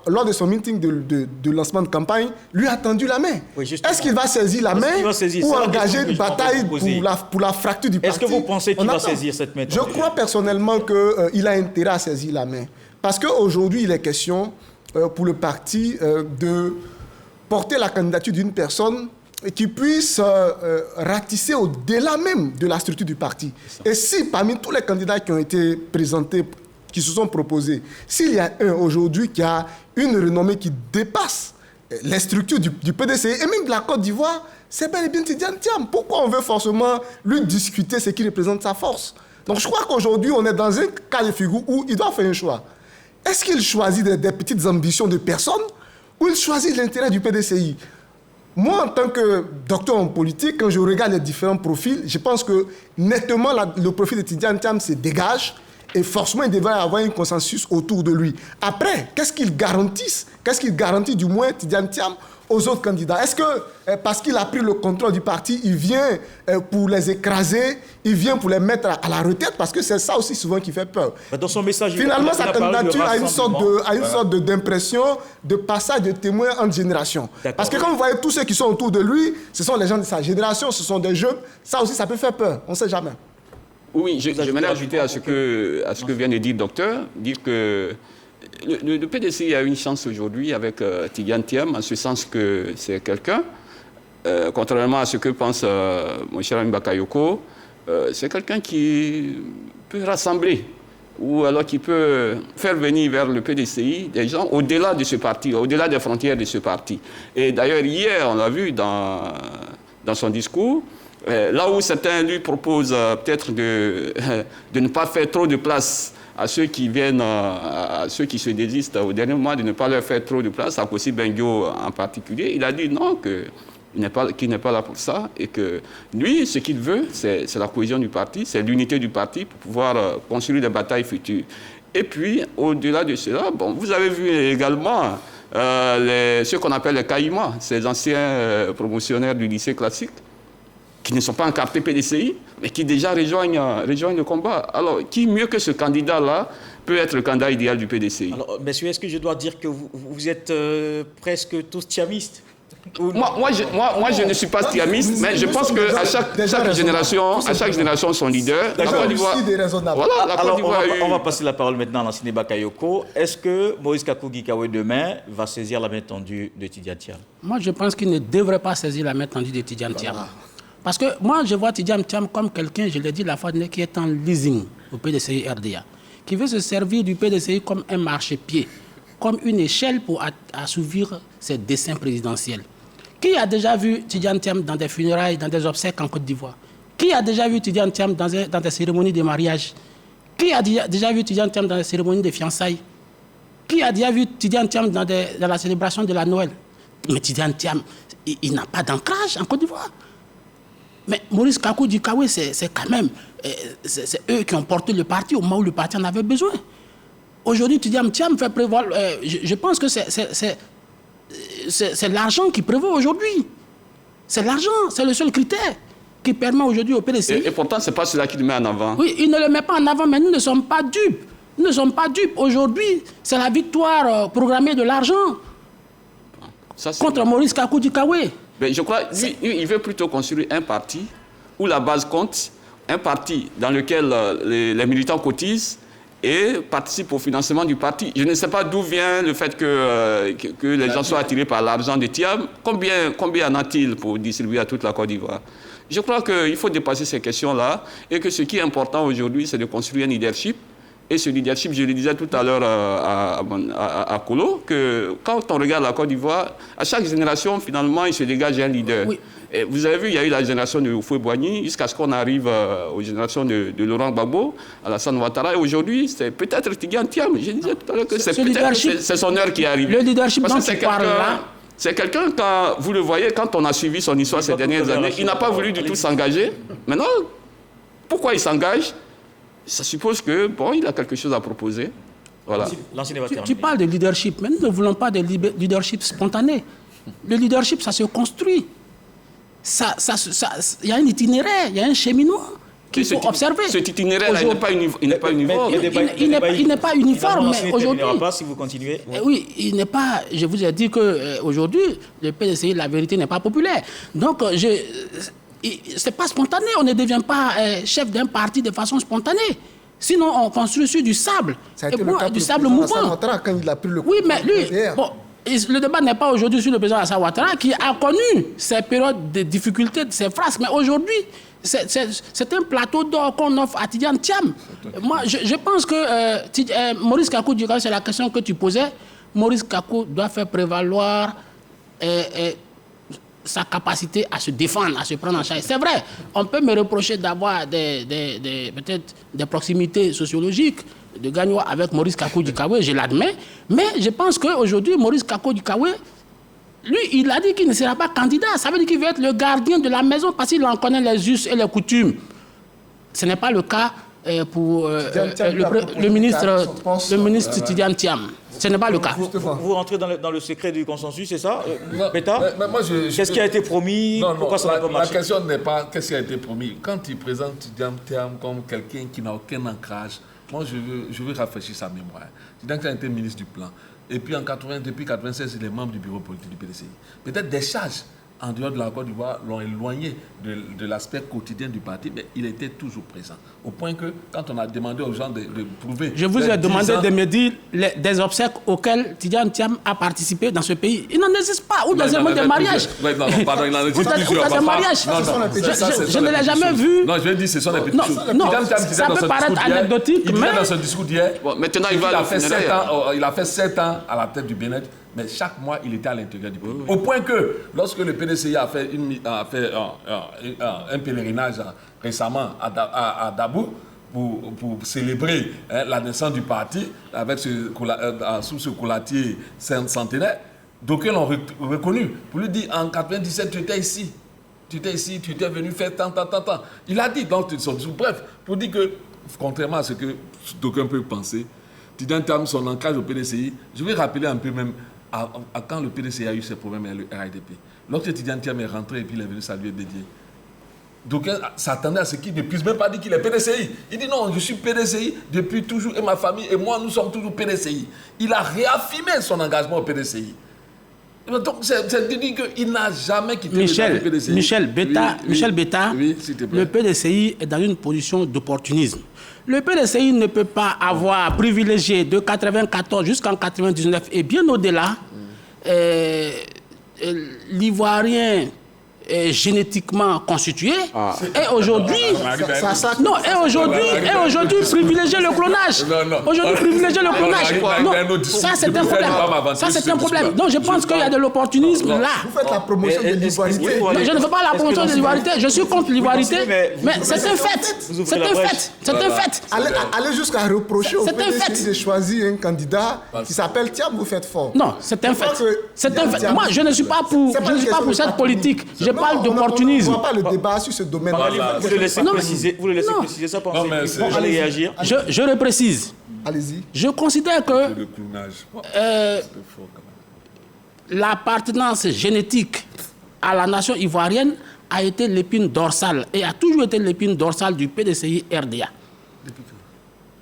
D: lors de son meeting de lancement de campagne, lui a tendu la main. Oui, est-ce qu'il va saisir la main ou engager une bataille pour la fracture du parti?
A: Est-ce que vous pensez qu'il va saisir cette main?
D: Je crois personnellement qu'il a intérêt à saisir la main. Parce qu'aujourd'hui, il est question pour le parti de porter la candidature d'une personne qui puisse ratisser au-delà même de la structure du parti. Et si parmi tous les candidats qui ont été présentés, qui se sont proposés, s'il y a un aujourd'hui qui a une renommée qui dépasse les structures du PDCI et même de la Côte d'Ivoire, c'est bel et bien Tidjane Thiam. Pourquoi on veut forcément lui discuter ce qui représente sa force? Donc je crois qu'aujourd'hui, on est dans un cas de figure où il doit faire un choix. Est-ce qu'il choisit des petites ambitions de personnes ou il choisit l'intérêt du PDCI? Moi, en tant que docteur en politique, quand je regarde les différents profils, je pense que nettement le profil de Tidjane Thiam se dégage et forcément il devrait y avoir un consensus autour de lui. Après, qu'est-ce qu'il garantit du moins Tidjane Thiam aux autres candidats? Est-ce que parce qu'il a pris le contrôle du parti, il vient pour les écraser, il vient pour les mettre à la retraite? Parce que c'est ça aussi souvent qui fait peur.
A: Dans son message,
D: finalement, sa candidature a une sorte d'impression de passage de témoin entre générations. Parce que quand vous voyez tous ceux qui sont autour de lui, ce sont les gens de sa génération, ce sont des jeunes. Ça aussi, ça peut faire peur. On ne sait jamais.
C: Oui, je voulais ajouter à ce que vient de dire le docteur, dire que le PDCI a une chance aujourd'hui avec Tidjane Thiam, en ce sens que c'est quelqu'un, contrairement à ce que pense mon cher ami Bakayoko, c'est quelqu'un qui peut rassembler ou alors qui peut faire venir vers le PDCI des gens au-delà de ce parti, au-delà des frontières de ce parti. Et d'ailleurs, hier, on l'a vu dans son discours, là où certains lui proposent peut-être de ne pas faire trop de place à ceux qui viennent, à ceux qui se désistent au dernier moment, de ne pas leur faire trop de place, à Kossi Bengio en particulier, il a dit non, qu'il n'est pas là pour ça, et que lui, ce qu'il veut, c'est la cohésion du parti, c'est l'unité du parti pour pouvoir construire des batailles futures. Et puis, au-delà de cela, bon, vous avez vu également ce qu'on appelle les caïmans, ces anciens promotionnaires du lycée classique, qui ne sont pas encartés PDCI, mais qui déjà rejoignent le combat. Alors, qui mieux que ce candidat-là peut être le candidat idéal du PDCI?
A: Alors, messieurs, est-ce que je dois dire que vous êtes presque tous thiamistes?
C: Moi, je ne suis pas thiamiste, mais je pense qu'à chaque génération, son leader. La Côte d'Ivoire,
A: on va passer la parole maintenant à Lansine Bakayoko. Est-ce que Maurice Kakou-Gikawe demain va saisir la main tendue de Tidjane Thiam?
E: Moi, je pense qu'il ne devrait pas saisir la main tendue de Tidjane Thiam. Parce que moi, je vois Tidjane Thiam comme quelqu'un, je l'ai dit la fois dernière, qui est en leasing au PDCI RDA, qui veut se servir du PDCI comme un marchepied, comme une échelle pour assouvir ses desseins présidentiels. Qui a déjà vu Tidjane Thiam dans des funérailles, dans des obsèques en Côte d'Ivoire? Qui a déjà vu Tidjane Thiam dans des cérémonies de mariage? Qui a déjà vu Tidjane Thiam dans des cérémonies de fiançailles? Qui a déjà vu Tidjane Thiam dans la célébration de la Noël? Mais Tidjane Thiam, il n'a pas d'ancrage en Côte d'Ivoire. Mais Maurice Kakou-Gikawe, c'est quand même... c'est eux qui ont porté le parti au moment où le parti en avait besoin. Aujourd'hui, Tidjane Thiam fait prévoir... je pense que c'est l'argent qui prévaut aujourd'hui. C'est l'argent, c'est le seul critère qui permet aujourd'hui au PDCI...
C: Et pourtant, ce n'est pas cela qu'il met en avant.
E: Oui, il ne le met pas en avant, mais nous ne sommes pas dupes. Nous ne sommes pas dupes. Aujourd'hui, c'est la victoire programmée de l'argent contre Maurice Kakou-Gikawe.
C: Mais je crois lui, il veut plutôt construire un parti où la base compte, un parti dans lequel les militants cotisent et participent au financement du parti. Je ne sais pas d'où vient le fait que les gens soient attirés par l'argent de Thiam. Combien en a-t-il pour distribuer à toute la Côte d'Ivoire? Je crois qu'il faut dépasser ces questions-là et que ce qui est important aujourd'hui, c'est de construire un leadership Et ce leadership, je le disais tout à l'heure à Kolo, que quand on regarde la Côte d'Ivoire, à chaque génération, finalement, il se dégage un leader. Oui. Et vous avez vu, il y a eu la génération de Houphouët-Boigny, jusqu'à ce qu'on arrive aux générations de Laurent Gbagbo, Alassane Ouattara. Et aujourd'hui, c'est peut-être Tidjane Thiam. Je disais tout à l'heure que c'est son heure qui arrive.
E: Le leadership dont tu parles là...
C: C'est quelqu'un, quand vous le voyez, quand on a suivi son histoire ces dernières années, il n'a pas voulu du tout s'engager. Maintenant, pourquoi il s'engage? Ça suppose que, bon, il a quelque chose à proposer. Voilà.
E: Tu parles de leadership, mais nous ne voulons pas de leadership spontané. Le leadership, ça se construit. Il y a un itinéraire, il y a un cheminement qu'il faut observer.
C: Cet itinéraire-là, il n'est pas uniforme.
E: Il n'est pas uniforme, mais aujourd'hui...
A: pas si vous continuez.
E: Oui, il n'est pas... Je vous ai dit qu'aujourd'hui, le PDCI, la vérité n'est pas populaire. Donc, c'est pas spontané. On ne devient pas chef d'un parti de façon spontanée. Sinon, on construit sur du sable.
D: Ça a été le cas du sable mouvant. Quand il a pris le
E: oui, mais lui... Bon, le débat n'est pas aujourd'hui sur le président Alassane Ouattara qui a connu ces périodes de difficultés, de ces frasques. Mais aujourd'hui, c'est un plateau d'or qu'on offre à Tidjane Thiam. Moi, je pense que Maurice Kakou, c'est la question que tu posais. Maurice Kakou doit faire prévaloir sa capacité à se défendre, à se prendre en charge. C'est vrai, on peut me reprocher d'avoir peut-être des proximités sociologiques de Gagnoua avec Maurice Kakou-Dikawé, je l'admets, mais je pense qu'aujourd'hui, Maurice Kakou-Dikawé, lui, il a dit qu'il ne sera pas candidat. Ça veut dire qu'il veut être le gardien de la maison parce qu'il en connaît les us et les coutumes. Ce n'est pas le cas pour le ministre Tidjane Thiam. Ce n'est pas le cas.
A: Vous rentrez dans le secret du consensus, c'est ça, Pétain? Qu'est-ce qui a été promis? Pourquoi ça n'a pas marché?
F: La question n'est pas qu'est-ce qui a été promis. Quand il présente Tidjane Thiam comme quelqu'un qui n'a aucun ancrage, moi je veux rafraîchir sa mémoire. Tidjane Thiam a été ministre du Plan. Et puis depuis 1996, il est membre du bureau politique du PDCI. Peut-être des charges en dehors de la Côte d'Ivoire l'ont éloigné de l'aspect quotidien du parti, mais il était toujours présent. Au point que, quand on a demandé aux gens de prouver...
E: Je vous ai demandé de me dire des obsèques auxquelles Tidjane Thiam a participé dans ce pays. Il n'en existe pas. Ou dans un mode de mariage.
F: Non, pardon, il en existe plusieurs.
E: Ou dans un mariage. Je ne l'ai jamais vu.
F: Non, je vais dire, ce sont des petites choses.
E: Non, ça peut paraître anecdotique, mais...
F: Il disait dans son discours d'hier,
C: maintenant il
F: a fait 7 ans à la tête du Bénin. Mais chaque mois, il était à l'intérieur du pays. Oui. Au point que, lorsque le PDCI a fait un pèlerinage récemment à Dabou pour célébrer la naissance du parti avec sous ce coulatier centenaire, d'aucuns l'ont reconnu. Pour lui dire, en 97, tu étais ici. Tu étais venu faire tant. Il a dit dans son discours, bref, pour dire que, contrairement à ce que d'aucuns peuvent penser, Tidjane Thiam, son ancrage au PDCI, je vais rappeler un peu même quand le PDCI a eu ses problèmes avec le RIDP. Lorsque Tidjane Thiam est rentré et puis il est venu saluer Dédié, donc s'attendait à ce qu'il ne puisse même pas dire qu'il est PDCI. Il dit non, je suis PDCI depuis toujours et ma famille et moi nous sommes toujours PDCI. Il a réaffirmé son engagement au PDCI. Donc c'est de dire qu'il n'a jamais quitté le PDCI.
E: Michel Beta, le PDCI est dans une position d'opportunisme. Le PDCI ne peut pas avoir privilégié de 1994 jusqu'en 1999 et bien au-delà l'Ivoirien génétiquement constitué et aujourd'hui privilégier le clonage. Aujourd'hui privilégier le clonage. Non, ça c'est un problème. Ça c'est un problème. Donc je pense qu'il y a de l'opportunisme là.
D: Vous faites la promotion de l'ivoirité.
E: Je ne fais pas la promotion de l'ivoirité. Je suis contre l'ivoirité, mais c'est un fait. C'est un fait. C'est un fait.
D: Allez jusqu'à reprocher au PDCI de choisir un candidat qui s'appelle Thiam, vous faites fort.
E: Non, c'est un fait. C'est un fait. Moi je ne suis pas pour cette politique. Je parle d'opportunisme.
D: On ne voit pas le débat sur ce domaine.
A: Vous le laissez préciser ça, pensez qu'il faut aller réagir.
E: Je le précise.
D: Allez-y.
E: Je considère que l'appartenance génétique à la nation ivoirienne a été l'épine dorsale et a toujours été l'épine dorsale du PDCI RDA.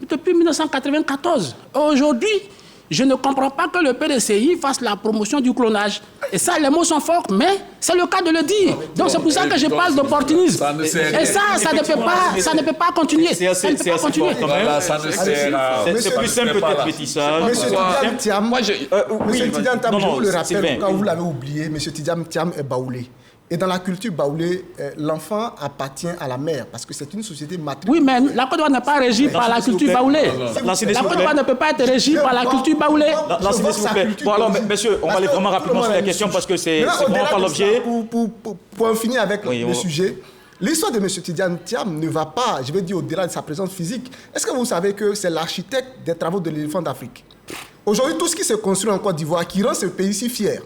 E: Depuis 1994. Aujourd'hui, je ne comprends pas que le PDCI fasse la promotion du clonage. Et ça, les mots sont forts, mais c'est le cas de le dire. Donc c'est pour ça que je parle d'opportunisme. Et ça ne peut pas continuer.
A: C'est assez fort quand même. C'est plus simple peut-être métissage.
D: Monsieur Tidjane Thiam, je vous le rappelle, quand vous l'avez oublié, Monsieur Tidjane Thiam est baoulé. Et dans la culture baoulé, l'enfant appartient à la mère parce que c'est une société matrice.
E: Oui, mais la Côte d'Ivoire n'est pas régie par la culture baoulée. La Côte d'Ivoire ne peut pas être régie par la culture baoulée.
A: S'il vous plaît. Bon, alors, messieurs, on va aller vraiment rapidement sur la question parce que c'est vraiment pas l'objet.
D: Pour en finir avec le sujet, l'histoire de M. Tidiane Thiam ne va pas, je vais dire, au-delà de sa présence physique. Est-ce que vous savez que c'est l'architecte des travaux de l'éléphant d'Afrique? Aujourd'hui, tout ce qui se construit en Côte d'Ivoire, qui rend ce pays si fier,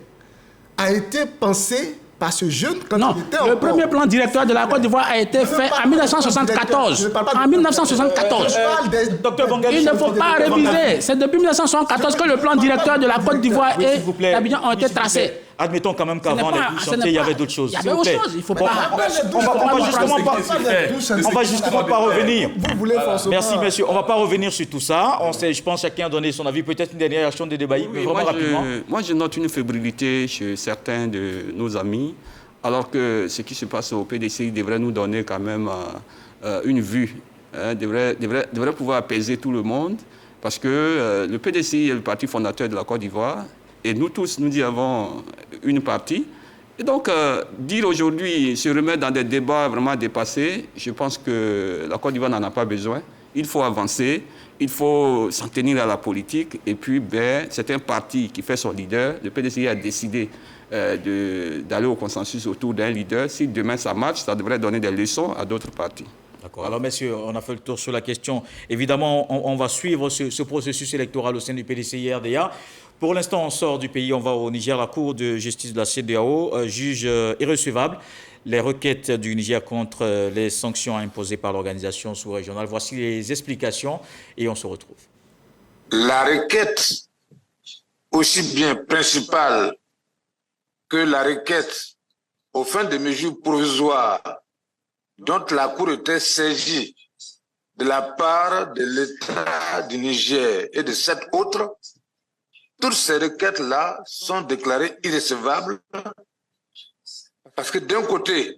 D: a été pensé par ce jeune quand il était
E: le premier plan directeur de la Côte d'Ivoire a été fait en 1974. En 1974. Il ne faut pas réviser. C'est depuis 1974 que le plan directeur de la Côte d'Ivoire et l'Abidjan ont été tracés.
A: Admettons quand même qu'avant les douches chantiers, il y avait d'autres choses.
E: Il y avait autre chose. Il faut pas.
A: On va justement pas revenir.
D: Merci,
A: messieurs. On va pas revenir sur tout ça. Je pense que chacun a donné son avis. Peut-être une dernière action de débat, mais vraiment rapidement.
C: Moi, je note une fébrilité chez certains de nos amis, alors que ce qui se passe au PDCI devrait nous donner quand même une vue, devrait pouvoir apaiser tout le monde, parce que le PDCI est le parti fondateur de la Côte d'Ivoire. Et nous tous, nous y avons une partie. Et donc, dire aujourd'hui, se remettre dans des débats vraiment dépassés, je pense que la Côte d'Ivoire n'en a pas besoin. Il faut avancer, il faut s'en tenir à la politique. Et puis, c'est un parti qui fait son leader. Le PDCI a décidé d'aller au consensus autour d'un leader. Si demain ça marche, ça devrait donner des leçons à d'autres partis.
A: D'accord. Alors, messieurs, on a fait le tour sur la question. Évidemment, on va suivre ce processus électoral au sein du PDCI-RDA. Pour l'instant, on sort du pays, on va au Niger. La Cour de justice de la CEDEAO juge irrecevable les requêtes du Niger contre les sanctions imposées par l'organisation sous-régionale. Voici les explications et on se retrouve.
G: La requête, aussi bien principale que la requête aux fins de mesures provisoires dont la Cour était saisie de la part de l'État du Niger et de 7 autres, toutes ces requêtes-là sont déclarées irrecevables parce que d'un côté,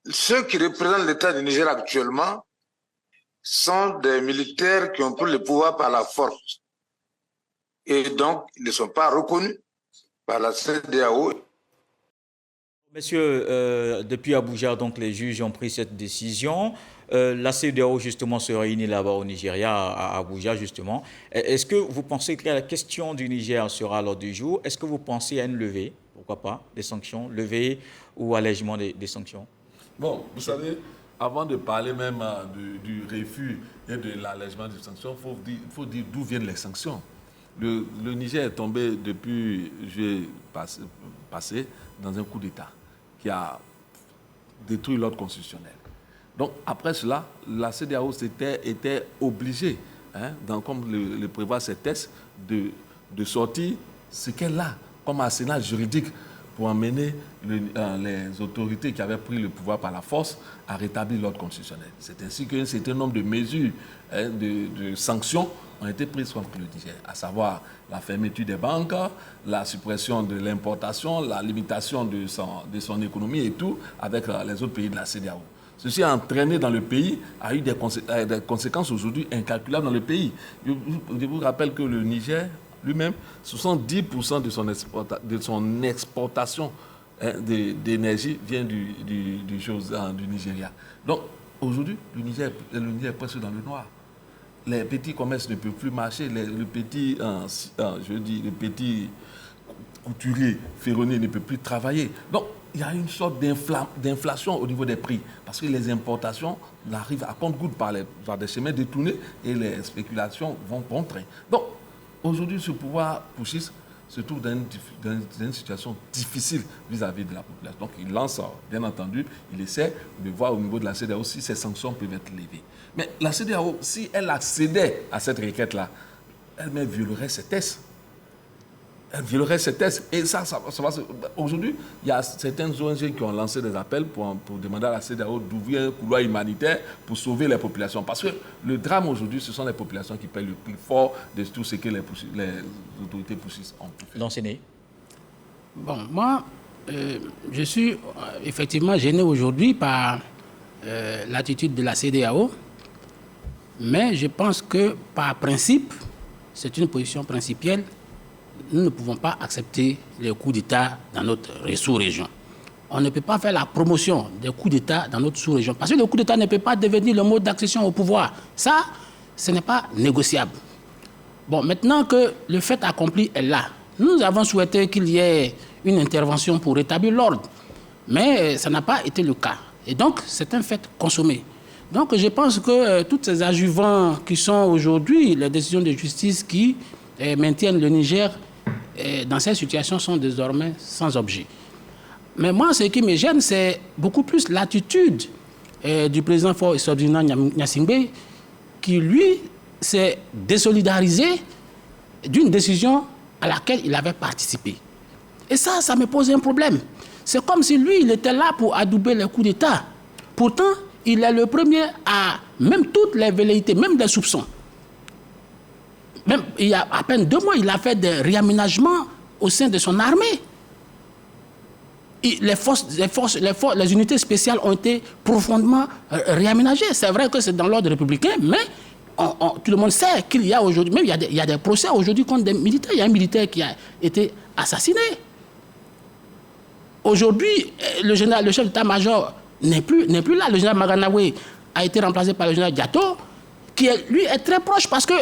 G: ceux qui représentent l'État du Niger actuellement sont des militaires qui ont pris le pouvoir par la force. Et donc, ils ne sont pas reconnus par la CEDEAO.
A: Messieurs, depuis Abuja, donc, les juges ont pris cette décision. La CEDEAO, justement, se réunit là-bas au Nigeria, à Abuja, justement. Est-ce que vous pensez que la question du Niger sera à l'ordre du jour? Est-ce que vous pensez à une levée, pourquoi pas, des sanctions, levée ou allègement des sanctions?
F: Bon, vous savez, avant de parler même du refus et de l'allègement des sanctions, il faut dire d'où viennent les sanctions. Le Niger est tombé depuis juillet passé dans un coup d'État qui a détruit l'ordre constitutionnel. Donc, après cela, la CEDEAO était obligée, comme le prévoit ces textes, de sortir ce qu'elle a comme arsenal juridique pour emmener les autorités qui avaient pris le pouvoir par la force à rétablir l'ordre constitutionnel. C'est ainsi qu'un certain nombre de mesures, de sanctions ont été prises contre le Niger, à savoir la fermeture des banques, la suppression de l'importation, la limitation de son économie et tout, avec les autres pays de la CEDEAO. Ceci a entraîné dans le pays, a eu des conséquences aujourd'hui incalculables dans le pays. Je vous rappelle que le Niger lui-même, 70% de son exportation d'énergie vient du Nigeria. Donc aujourd'hui, le Niger est presque dans le noir. Les petits commerces ne peuvent plus marcher, le petit couturier ferronnier ne peut plus travailler. Donc, il y a une sorte d'inflation au niveau des prix, parce que les importations arrivent à compte-gouttes par des chemins détournés et les spéculations vont bon train. Donc, aujourd'hui, ce pouvoir putschiste se trouve dans une situation difficile vis-à-vis de la population. Donc, il lance, bien entendu, il essaie de voir au niveau de la CEDEAO si ces sanctions peuvent être levées. Mais la CEDEAO, si elle accédait à cette requête-là, elle-même violerait ses tests. Elle violerait ces tests. Et ça aujourd'hui, il y a certaines ONG qui ont lancé des appels pour demander à la CEDEAO d'ouvrir un couloir humanitaire pour sauver les populations. Parce que le drame aujourd'hui, ce sont les populations qui payent le prix fort de tout ce que les autorités putschistes ont fait.
A: L'enseigner.
E: Bon, moi, je suis effectivement gêné aujourd'hui par l'attitude de la CEDEAO, mais je pense que par principe, c'est une position principielle. Nous ne pouvons pas accepter les coups d'État dans notre sous-région. on ne peut pas faire la promotion des coups d'État dans notre sous-région. Parce que le coup d'État ne peut pas devenir le mode d'accession au pouvoir. Ça, ce n'est pas négociable. Bon, maintenant que le fait accompli est là, nous avons souhaité qu'il y ait une intervention pour rétablir l'ordre. Mais ça n'a pas été le cas. Et donc, c'est un fait consommé. Donc, je pense que tous ces adjuvants qui sont aujourd'hui, les décisions de justice qui maintiennent le Niger dans cette situation sont désormais sans objet. Mais moi, ce qui me gêne, c'est beaucoup plus l'attitude du président Faure Ferdinand Gnassingbé qui, lui, s'est désolidarisé d'une décision à laquelle il avait participé. Et ça me pose un problème. C'est comme si lui, il était là pour adouber les coups d'État. Pourtant, il est le premier à, même toutes les velléités, même des soupçons. Même il y a à peine 2 mois, il a fait des réaménagements au sein de son armée. Les unités spéciales ont été profondément réaménagées. C'est vrai que c'est dans l'ordre républicain, mais tout le monde sait qu'il y a aujourd'hui, même il y a des procès aujourd'hui contre des militaires. Il y a un militaire qui a été assassiné. Aujourd'hui, le chef d'état-major n'est plus là. Le général Maganawe a été remplacé par le général Diato, qui lui est très proche parce que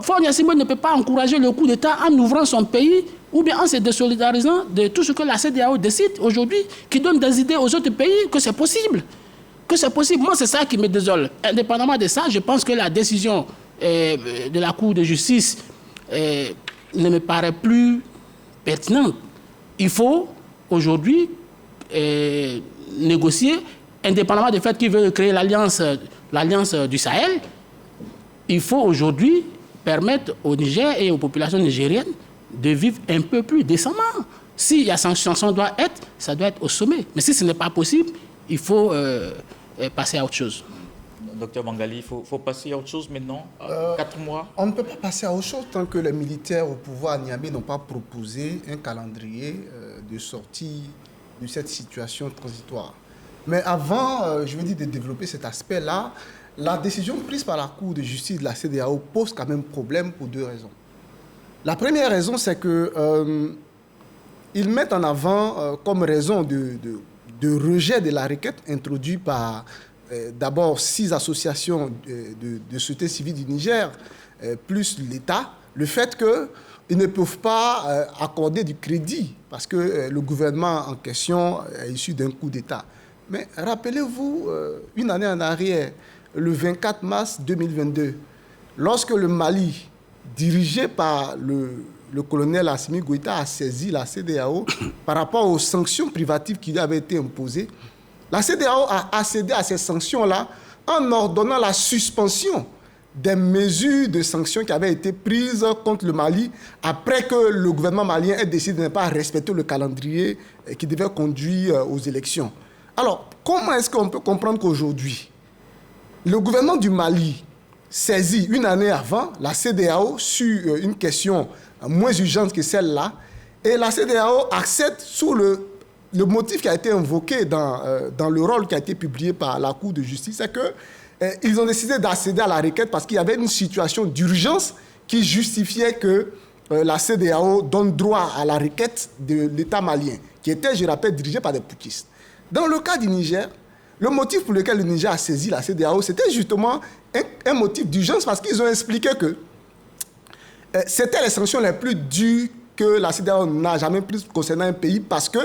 E: Faure Gnassingbé ne peut pas encourager le coup d'État en ouvrant son pays ou bien en se désolidarisant de tout ce que la CEDEAO décide aujourd'hui, qui donne des idées aux autres pays que c'est possible. Moi, c'est ça qui me désole. Indépendamment de ça, je pense que la décision de la Cour de justice ne me paraît plus pertinente. Il faut aujourd'hui négocier, indépendamment du fait qu'ils veulent créer l'alliance du Sahel. Il faut aujourd'hui permettre au Niger et aux populations nigériennes de vivre un peu plus décemment. S'il y a sanction, ça doit être au sommet. Mais si ce n'est pas possible, il faut passer à autre chose.
A: Docteur Mangali, il faut passer à autre chose maintenant, 4 mois.
D: On ne peut pas passer à autre chose tant que les militaires au pouvoir à Niamey n'ont pas proposé un calendrier de sortie de cette situation transitoire. Mais avant, je veux dire, de développer cet aspect-là, la décision prise par la Cour de justice de la CEDEAO pose quand même problème pour 2 raisons. La première raison, c'est qu'ils mettent en avant comme raison de rejet de la requête introduite par d'abord 6 associations de société civile du Niger, plus l'État, le fait qu'ils ne peuvent pas accorder du crédit parce que le gouvernement en question est issu d'un coup d'État. Mais rappelez-vous, une année en arrière, le 24 mars 2022, lorsque le Mali, dirigé par le colonel Assimi Goïta, a saisi la CEDEAO par rapport aux sanctions privatives qui lui avaient été imposées, la CEDEAO a accédé à ces sanctions-là en ordonnant la suspension des mesures de sanctions qui avaient été prises contre le Mali après que le gouvernement malien ait décidé de ne pas respecter le calendrier qui devait conduire aux élections. Alors, comment est-ce qu'on peut comprendre qu'aujourd'hui, le gouvernement du Mali saisit une année avant la CEDEAO sur une question moins urgente que celle-là, et la CEDEAO accepte sous le motif qui a été invoqué dans le rôle qui a été publié par la Cour de justice, c'est qu'ils ont décidé d'accéder à la requête parce qu'il y avait une situation d'urgence qui justifiait que la CEDEAO donne droit à la requête de l'État malien, qui était, je rappelle, dirigé par des putschistes. Dans le cas du Niger, le motif pour lequel le Niger a saisi la CEDEAO, c'était justement un motif d'urgence parce qu'ils ont expliqué que c'était les sanctions les plus dures que la CEDEAO n'a jamais prises concernant un pays parce que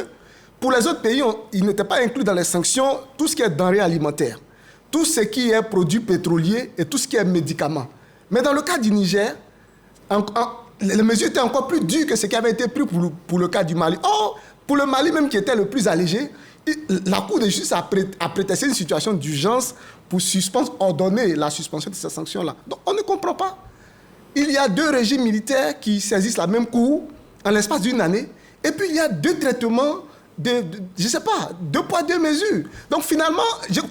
D: pour les autres pays, ils n'étaient pas inclus dans les sanctions tout ce qui est denrées alimentaires, tout ce qui est produits pétroliers et tout ce qui est médicaments. Mais dans le cas du Niger, les mesures étaient encore plus dures que ce qui avait été pris pour le cas du Mali. Or, pour le Mali même qui était le plus allégé, la Cour de justice a prétexté une situation d'urgence pour ordonner la suspension de ces sanctions-là. Donc, on ne comprend pas. Il y a 2 régimes militaires qui saisissent la même Cour en l'espace d'une année, et puis il y a 2 traitements, je ne sais pas, 2 poids, 2 mesures. Donc, finalement,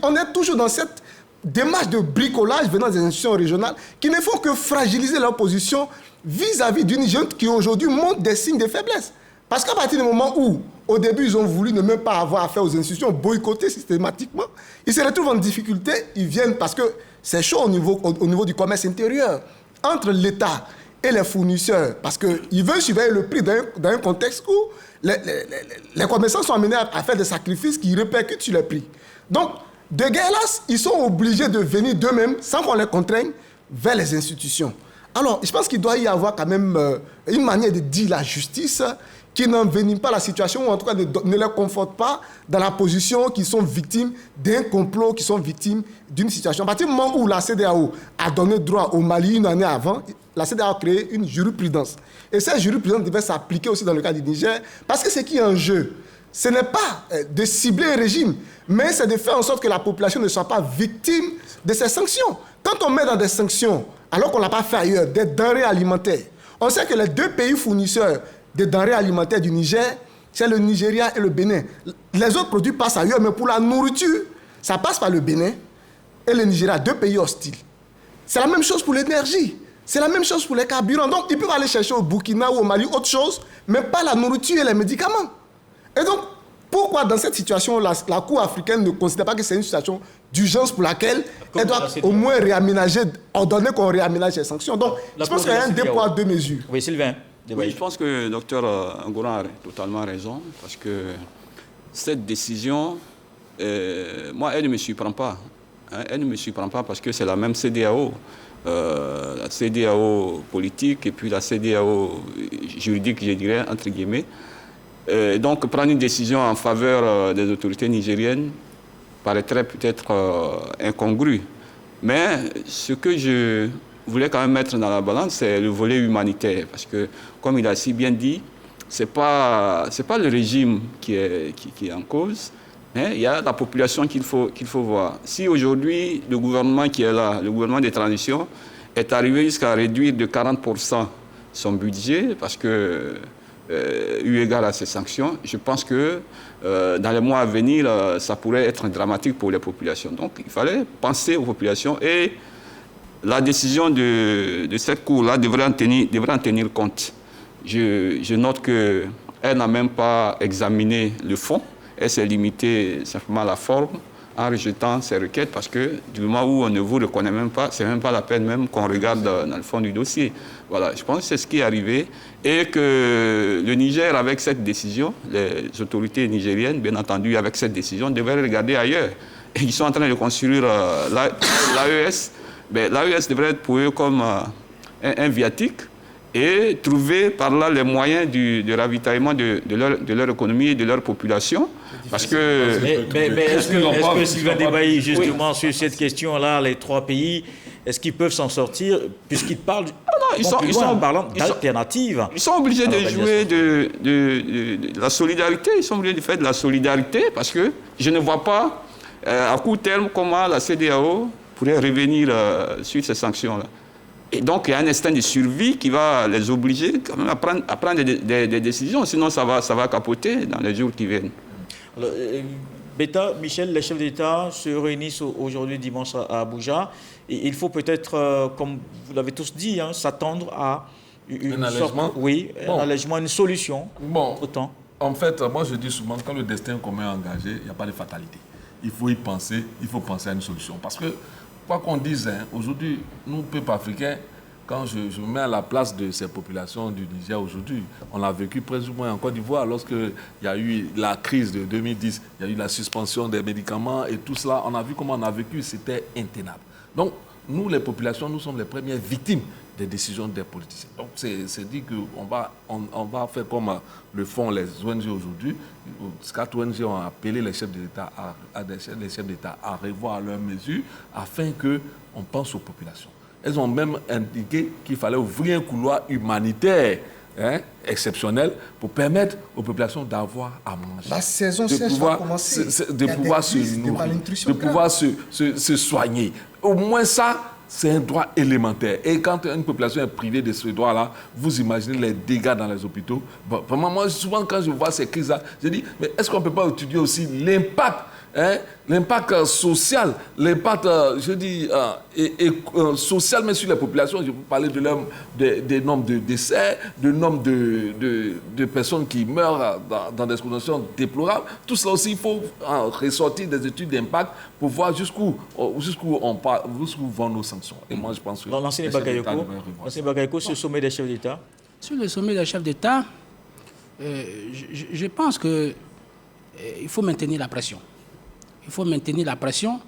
D: on est toujours dans cette démarche de bricolage venant des institutions régionales qui ne font que fragiliser leur position vis-à-vis d'une junte qui aujourd'hui montre des signes de faiblesse. Parce qu'à partir du moment où, au début, ils ont voulu ne même pas avoir affaire aux institutions, boycotter systématiquement, ils se retrouvent en difficulté, ils viennent parce que c'est chaud au niveau du commerce intérieur entre l'État et les fournisseurs, parce qu'ils veulent surveiller le prix dans un contexte où les commerçants sont amenés à faire des sacrifices qui répercutent sur les prix. Donc, de guerre là, ils sont obligés de venir d'eux-mêmes, sans qu'on les contraigne, vers les institutions. Alors, je pense qu'il doit y avoir quand même une manière de dire la justice qui n'envenime pas la situation, ou en tout cas ne les conforte pas dans la position qu'ils sont victimes d'un complot, qui sont victimes d'une situation. À partir du moment où la CEDEAO a donné droit au Mali une année avant, la CEDEAO a créé une jurisprudence. Et cette jurisprudence devait s'appliquer aussi dans le cas du Niger, parce que ce qui est en jeu, ce n'est pas de cibler un régime, mais c'est de faire en sorte que la population ne soit pas victime de ces sanctions. Quand on met dans des sanctions, alors qu'on ne l'a pas fait ailleurs, des denrées alimentaires, on sait que les deux pays fournisseurs des denrées alimentaires du Niger, c'est le Nigeria et le Bénin. Les autres produits passent ailleurs, mais pour la nourriture, ça passe par le Bénin et le Nigeria, deux pays hostiles. C'est la même chose pour l'énergie. C'est la même chose pour les carburants. Donc, ils peuvent aller chercher au Burkina ou au Mali autre chose, mais pas la nourriture et les médicaments. Et donc, pourquoi dans cette situation, la Cour africaine ne considère pas que c'est une situation d'urgence pour laquelle elle doit au moins réaménager, ordonner qu'on réaménage les sanctions. Donc, je pense qu'il y a un deux poids, deux mesures.
A: Oui, Sylvain.
C: Oui, je pense que le docteur Ngouran a totalement raison, parce que cette décision, moi, elle ne me surprend pas. Hein, elle ne me surprend pas parce que c'est la même CEDEAO. La CEDEAO politique et puis la CEDEAO juridique, je dirais, entre guillemets. Donc, prendre une décision en faveur des autorités nigériennes paraîtrait peut-être incongru. Mais ce que je voulais quand même mettre dans la balance, c'est le volet humanitaire. Parce que, comme il a si bien dit, ce n'est pas le régime qui est en cause, mais il y a la population qu'il faut voir. Si aujourd'hui, le gouvernement qui est là, le gouvernement de transition, est arrivé jusqu'à réduire de 40% son budget, parce que, eu égard à ces sanctions, je pense que dans les mois à venir, ça pourrait être dramatique pour les populations. Donc, il fallait penser aux populations et la décision de cette Cour-là devrait en tenir compte. Je note qu'elle n'a même pas examiné le fond. Elle s'est limitée simplement à la forme en rejetant ces requêtes parce que du moment où on ne vous reconnaît même pas, c'est même pas la peine même qu'on regarde dans le fond du dossier. Voilà, je pense que c'est ce qui est arrivé et que le Niger, avec cette décision, les autorités nigériennes, bien entendu, avec cette décision, devraient regarder ailleurs. Et ils sont en train de construire l'AES. L'AES devrait être pour eux comme un viatique et trouver par là les moyens du ravitaillement de leur économie et de leur population. Parce que...
A: Mais est-ce que Sylvain Debailly, justement, sur cette question-là, les trois pays, est-ce qu'ils peuvent s'en sortir, puisqu'ils parlent en parlant d'alternatives?
C: Ils sont obligés de jouer de la solidarité, ils sont obligés de faire de la solidarité, parce que je ne vois pas à court terme comment la CEDEAO pourrait revenir sur ces sanctions-là. Et donc, il y a un instinct de survie qui va les obliger quand même à prendre des décisions, sinon ça va capoter dans les jours qui viennent.
A: Alors, Beta, Michel, les chefs d'État se réunissent aujourd'hui dimanche à Abuja. Et il faut peut-être, comme vous l'avez tous dit, s'attendre à un allègement. Un allègement, une solution. Autant.
F: En fait, moi je dis souvent, quand le destin commun est engagé, il n'y a pas de fatalité. Il faut y penser, il faut penser à une solution. Parce que, quoi qu'on dise, aujourd'hui, nous, peuple africain, quand je me mets à la place de ces populations du Niger aujourd'hui, on l'a vécu presque ou moins en Côte d'Ivoire, lorsqu'il y a eu la crise de 2010, il y a eu la suspension des médicaments et tout cela, on a vu comment on a vécu, c'était intenable. Donc, nous, les populations, nous sommes les premières victimes des décisions des politiciens. Donc, c'est dit qu'on va faire comme le font les ONG aujourd'hui. 4 ONG ont appelé les chefs d'État à revoir leurs mesures afin qu'on pense aux populations. Elles ont même indiqué qu'il fallait ouvrir un couloir humanitaire exceptionnel pour permettre aux populations d'avoir à manger.
D: La saison sèche va commencer.
F: De pouvoir se nourrir, de pouvoir se soigner. Au moins ça, c'est un droit élémentaire. Et quand une population est privée de ce droit-là, vous imaginez les dégâts dans les hôpitaux. Bon, moi, souvent, quand je vois ces crises-là, je dis, mais est-ce qu'on ne peut pas étudier aussi l'impact hein, l'impact social, l'impact, social, mais sur les populations. Je peux parler des nombres de décès, du nombre de personnes qui meurent dans des conditions déplorables. Tout cela aussi, il faut ressortir des études d'impact pour voir jusqu'où vont nos sanctions. Et moi, je pense que...
A: L'ancien Bagayoko, sur le sommet des chefs d'État.
E: Sur le sommet des chefs d'État, je pense qu'il faut maintenir la pression. Il faut maintenir la pression,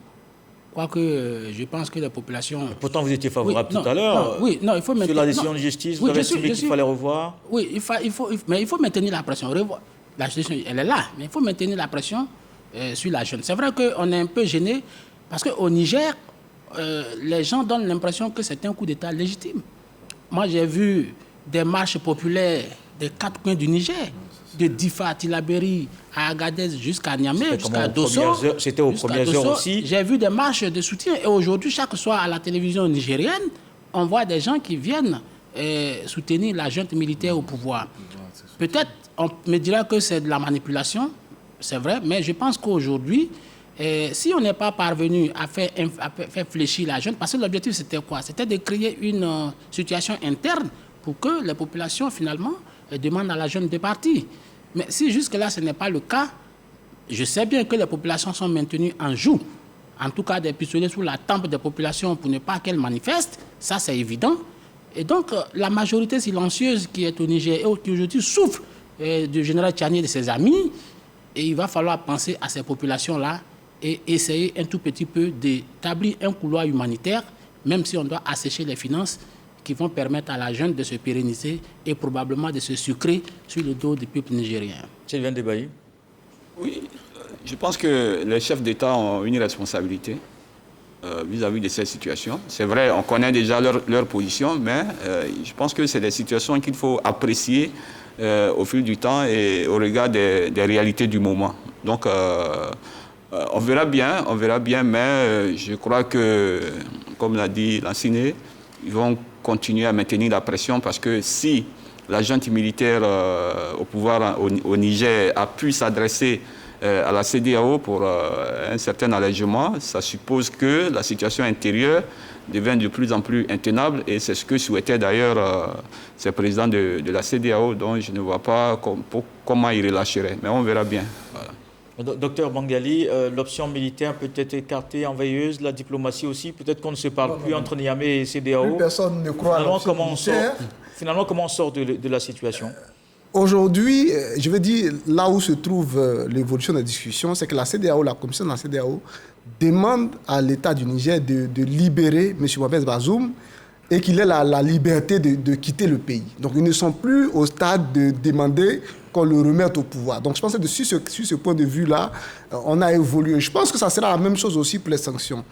E: quoique je pense que les populations...
A: Pourtant, vous étiez favorable tout à l'heure.
E: Oui, non, il faut maintenir...
A: Sur la décision de justice, vous avez estimé qu'il fallait revoir.
E: Oui, mais il faut maintenir la pression. La justice, elle est là, mais il faut maintenir la pression sur la jeune. C'est vrai qu'on est un peu gêné, parce qu'au Niger, les gens donnent l'impression que c'est un coup d'État légitime. Moi, j'ai vu des marches populaires des 4 coins du Niger, de Difa à Tillabéri, à Agadez jusqu'à Niamey, jusqu'à Dosso.
A: C'était aux premières heures aussi.
E: J'ai vu des marches de soutien. Et aujourd'hui, chaque soir à la télévision nigérienne, on voit des gens qui viennent soutenir la junte militaire au pouvoir. Peut-être, on me dira que c'est de la manipulation, c'est vrai, mais je pense qu'aujourd'hui, si on n'est pas parvenu à faire fléchir la junte, parce que l'objectif c'était quoi? C'était de créer une situation interne pour que les populations, finalement, demandent à la junte de partir. Mais si jusque-là, ce n'est pas le cas, je sais bien que les populations sont maintenues en joue. En tout cas, des pistolets sous la tempe des populations pour ne pas qu'elles manifestent, ça c'est évident. Et donc, la majorité silencieuse qui est au Niger et qui aujourd'hui souffre du général Tchani et de ses amis, et il va falloir penser à ces populations-là et essayer un tout petit peu d'établir un couloir humanitaire, même si on doit assécher les finances qui vont permettre à la junte de se pérenniser et probablement de se sucrer sur le dos du peuple nigérien.
A: Sylvain Debailly.
C: Oui, je pense que les chefs d'État ont une responsabilité vis-à-vis de cette situation. C'est vrai, on connaît déjà leur position, mais je pense que c'est des situations qu'il faut apprécier au fil du temps et au regard des réalités du moment. Donc, on verra bien, mais je crois que, comme l'a dit Lanciné, ils vont continuer à maintenir la pression parce que si la junte militaire au pouvoir au Niger a pu s'adresser à la CEDEAO pour un certain allègement, ça suppose que la situation intérieure devient de plus en plus intenable et c'est ce que souhaitait d'ailleurs ces présidents de la CEDEAO, dont je ne vois pas comment ils relâcheraient, mais on verra bien. Voilà.
A: Docteur Bangali, l'option militaire peut être écartée en veilleuse, la diplomatie aussi, peut-être qu'on ne se parle plus entre Niamey et CEDEAO.
D: Plus personne ne croit à l'option militaire.
A: Finalement, comment on sort de la situation?
D: Aujourd'hui, je veux dire, là où se trouve l'évolution des discussions, c'est que la CEDEAO, la commission de la CEDEAO, demande à l'État du Niger de libérer M. Mohamed Bazoum et qu'il ait la liberté de quitter le pays. Donc, ils ne sont plus au stade de demander qu'on le remette au pouvoir. Donc, je pense que sur ce point de vue-là, on a évolué. Je pense que ça sera la même chose aussi pour les sanctions.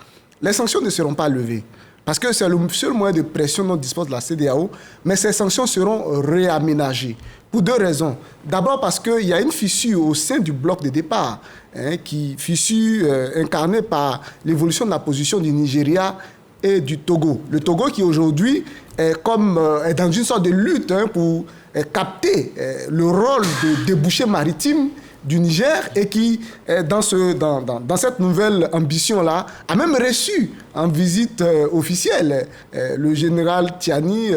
D: Les sanctions ne seront pas levées parce que c'est le seul moyen de pression dont dispose la CEDEAO, mais ces sanctions seront réaménagées pour 2 raisons. D'abord parce qu'il y a une fissure au sein du bloc de départ, fissure incarnée par l'évolution de la position du Nigeria et du Togo. Le Togo qui aujourd'hui est dans une sorte de lutte pour capter le rôle de débouché maritime du Niger et qui, dans cette nouvelle ambition-là, a même reçu en visite officielle le général Tchani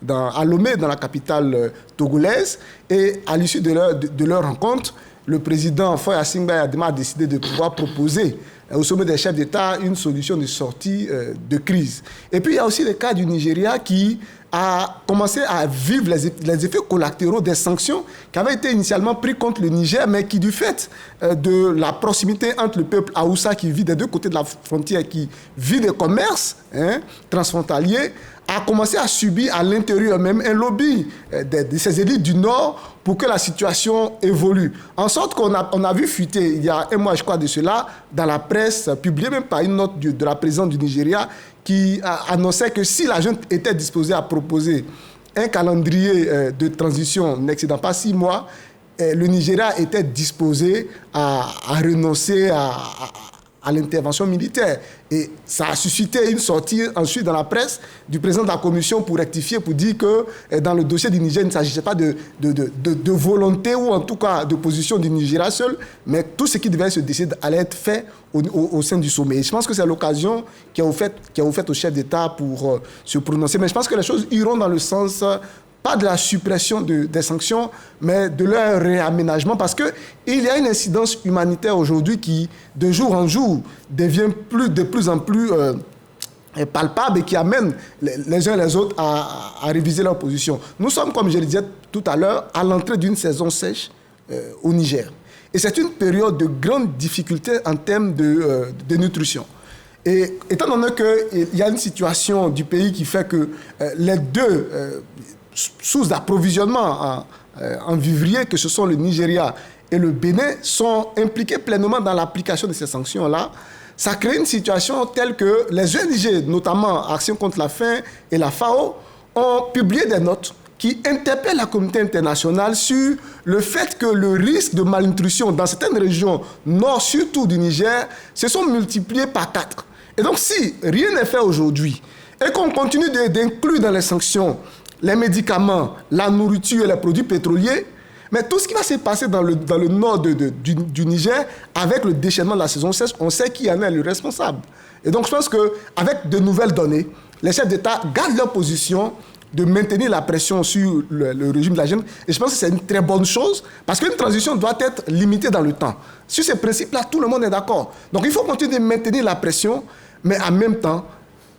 D: à Lomé, dans la capitale togolaise. Et à l'issue de leur rencontre, le président Faye Assingba a décidé de pouvoir proposer au sommet des chefs d'État une solution de sortie de crise. Et puis il y a aussi le cas du Nigeria qui a commencé à vivre les effets collatéraux des sanctions qui avaient été initialement prises contre le Niger, mais qui, du fait de la proximité entre le peuple Haoussa qui vit des 2 côtés de la frontière, qui vit des commerces transfrontaliers, a commencé à subir à l'intérieur même un lobby de ces élites du Nord pour que la situation évolue. En sorte qu'on a vu fuiter, il y a 1 mois, je crois, de cela, dans la presse, publiée même par une note de la présidente du Nigeria, qui annonçait que si la junte était disposée à proposer un calendrier de transition n'excédant pas 6 mois, le Nigeria était disposé à renoncer à l'intervention militaire. Et ça a suscité une sortie ensuite dans la presse du président de la commission pour rectifier, pour dire que dans le dossier du Niger, il ne s'agissait pas de volonté ou en tout cas de position du Nigeria seul, mais tout ce qui devait se décider allait être fait au sein du sommet. Et je pense que c'est l'occasion qui a offert au chef d'État pour se prononcer. Mais je pense que les choses iront dans le sens, pas de la suppression des sanctions, mais de leur réaménagement, parce qu'il y a une incidence humanitaire aujourd'hui qui, de jour en jour, devient de plus en plus palpable et qui amène les uns et les autres à réviser leur position. Nous sommes, comme je le disais tout à l'heure, à l'entrée d'une saison sèche au Niger. Et c'est une période de grande difficulté en termes de nutrition. Et étant donné qu'il y a une situation du pays qui fait que les deux sources d'approvisionnement en vivrier, que ce sont le Nigeria et le Bénin, sont impliqués pleinement dans l'application de ces sanctions-là, ça crée une situation telle que les ONG, notamment Action contre la faim et la FAO, ont publié des notes qui interpellent la communauté internationale sur le fait que le risque de malnutrition dans certaines régions, nord surtout du Niger, se sont multipliés par 4. Et donc si rien n'est fait aujourd'hui et qu'on continue d'inclure dans les sanctions les médicaments, la nourriture et les produits pétroliers, mais tout ce qui va se passer dans le nord du Niger, avec le déchaînement de la saison sèche, on sait qui en est le responsable. Et donc je pense qu'avec de nouvelles données, les chefs d'État gardent leur position de maintenir la pression sur le régime de la junte. Et je pense que c'est une très bonne chose, parce qu'une transition doit être limitée dans le temps. Sur ces principes-là, tout le monde est d'accord. Donc il faut continuer de maintenir la pression, mais en même temps,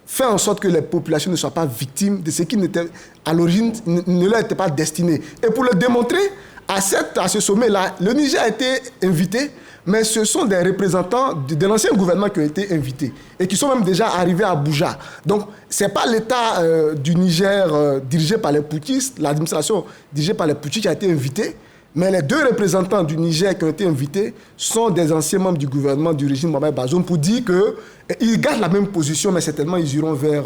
D: faire en sorte que les populations ne soient pas victimes de ce qui n'était, à l'origine ne leur était pas destiné. Et pour le démontrer, à ce sommet-là, le Niger a été invité, mais ce sont des représentants de l'ancien gouvernement qui ont été invités et qui sont même déjà arrivés à Abuja. Donc, ce n'est pas l'État du Niger dirigé par les putschistes, l'administration dirigée par les putschistes qui a été invitée, mais les deux représentants du Niger qui ont été invités sont des anciens membres du gouvernement du régime Mohamed Bazoum pour dire qu'ils gardent la même position, mais certainement ils iront vers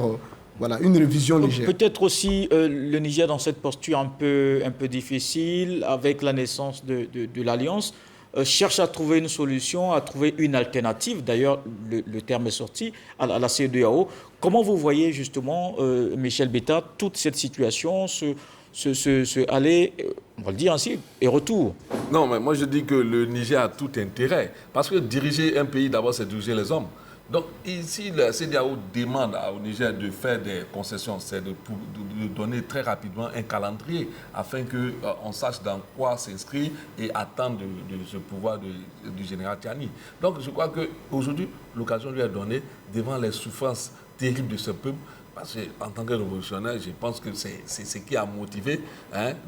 D: une révision légère.
A: Peut-être aussi le Niger dans cette posture un peu difficile, avec la naissance de l'Alliance, cherche à trouver une solution, à trouver une alternative. D'ailleurs, le terme est sorti à la CEDEAO. Comment vous voyez justement, Michel Betta, toute cette situation aller, on va le dire ainsi, et retour?
F: Non, mais moi je dis que le Niger a tout intérêt. Parce que diriger un pays, d'abord, c'est diriger les hommes. Donc ici, la CEDEAO demande au Niger de faire des concessions, c'est de donner très rapidement un calendrier afin qu'on sache dans quoi s'inscrire et attendre de ce pouvoir du général Tiani. Donc je crois qu'aujourd'hui, l'occasion lui est donnée devant les souffrances terribles de ce peuple. Parce qu'en tant que révolutionnaire, je pense que c'est ce qui a motivé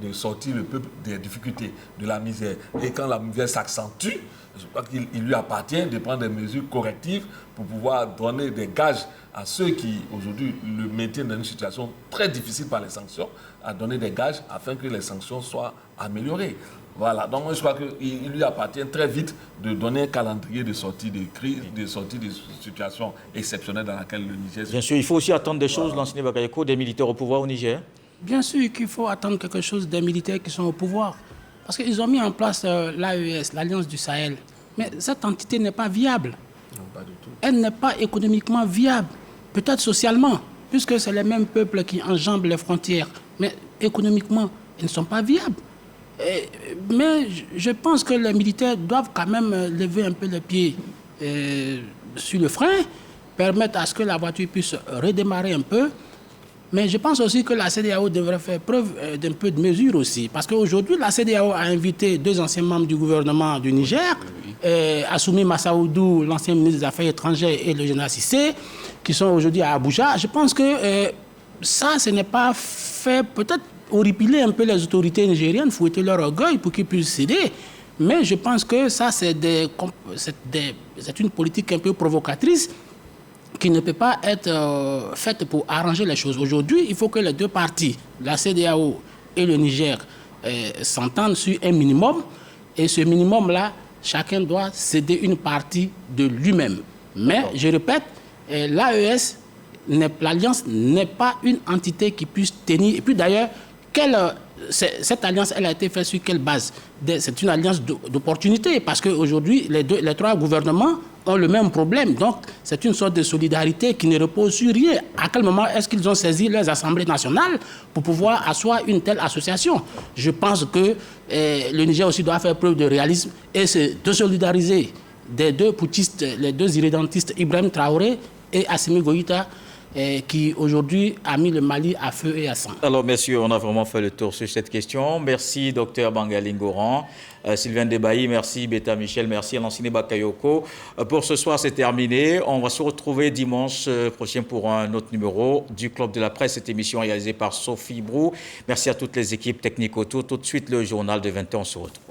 F: de sortir le peuple des difficultés, de la misère. Et quand la misère s'accentue, je crois qu'il lui appartient de prendre des mesures correctives pour pouvoir donner des gages à ceux qui, aujourd'hui, le maintiennent dans une situation très difficile par les sanctions, à donner des gages afin que les sanctions soient améliorées. Voilà, donc moi je crois qu'il lui appartient très vite de donner un calendrier de sortie de crise, de sortie de situations exceptionnelles dans laquelle le Niger...
A: Bien sûr, il faut aussi attendre des choses, l'enseignant Bakayoko, des militaires au pouvoir au Niger.
E: Bien sûr qu'il faut attendre quelque chose des militaires qui sont au pouvoir. Parce qu'ils ont mis en place l'AES, l'Alliance du Sahel. Mais cette entité n'est pas viable.
F: Non, pas du tout.
E: Elle n'est pas économiquement viable. Peut-être socialement, puisque c'est les mêmes peuples qui enjambent les frontières. Mais économiquement, ils ne sont pas viables. Mais je pense que les militaires doivent quand même lever un peu les pieds sur le frein, permettre à ce que la voiture puisse redémarrer un peu. Mais je pense aussi que la CEDEAO devrait faire preuve d'un peu de mesure aussi. Parce qu'aujourd'hui, la CEDEAO a invité 2 anciens membres du gouvernement du Niger, Assoumi Massaoudou, l'ancien ministre des Affaires étrangères, et le général Sissé, qui sont aujourd'hui à Abuja. Je pense que ça, ce n'est pas fait, peut-être horripiler un peu les autorités nigériennes, fouetter leur orgueil pour qu'ils puissent céder. Mais je pense que ça, c'est une politique un peu provocatrice qui ne peut pas être faite pour arranger les choses. Aujourd'hui, il faut que les deux parties, la CEDEAO et le Niger, s'entendent sur un minimum. Et ce minimum-là, chacun doit céder une partie de lui-même. Mais, je répète, l'AES, l'Alliance n'est pas une entité qui puisse tenir. Et puis d'ailleurs, quelle cette alliance, elle a été faite sur quelle base? C'est une alliance d'opportunité parce qu'aujourd'hui, les trois gouvernements ont le même problème. Donc, c'est une sorte de solidarité qui ne repose sur rien. À quel moment est-ce qu'ils ont saisi leurs assemblées nationales pour pouvoir asseoir une telle association? Je pense que le Niger aussi doit faire preuve de réalisme et c'est de solidariser des deux putschistes, les deux irrédentistes, Ibrahim Traoré et Assimi Goïta, qui aujourd'hui a mis le Mali à feu et à sang.
A: Alors, messieurs, on a vraiment fait le tour sur cette question. Merci, Dr Bangalingoran. Sylvain Debailly, merci. Beta Michel, merci. Lansine Bakayoko. Pour ce soir, c'est terminé. On va se retrouver dimanche prochain pour un autre numéro du Club de la Presse. Cette émission réalisée par Sophie Brou. Merci à toutes les équipes techniques autour. Tout de suite, le journal de 20h, on se retrouve.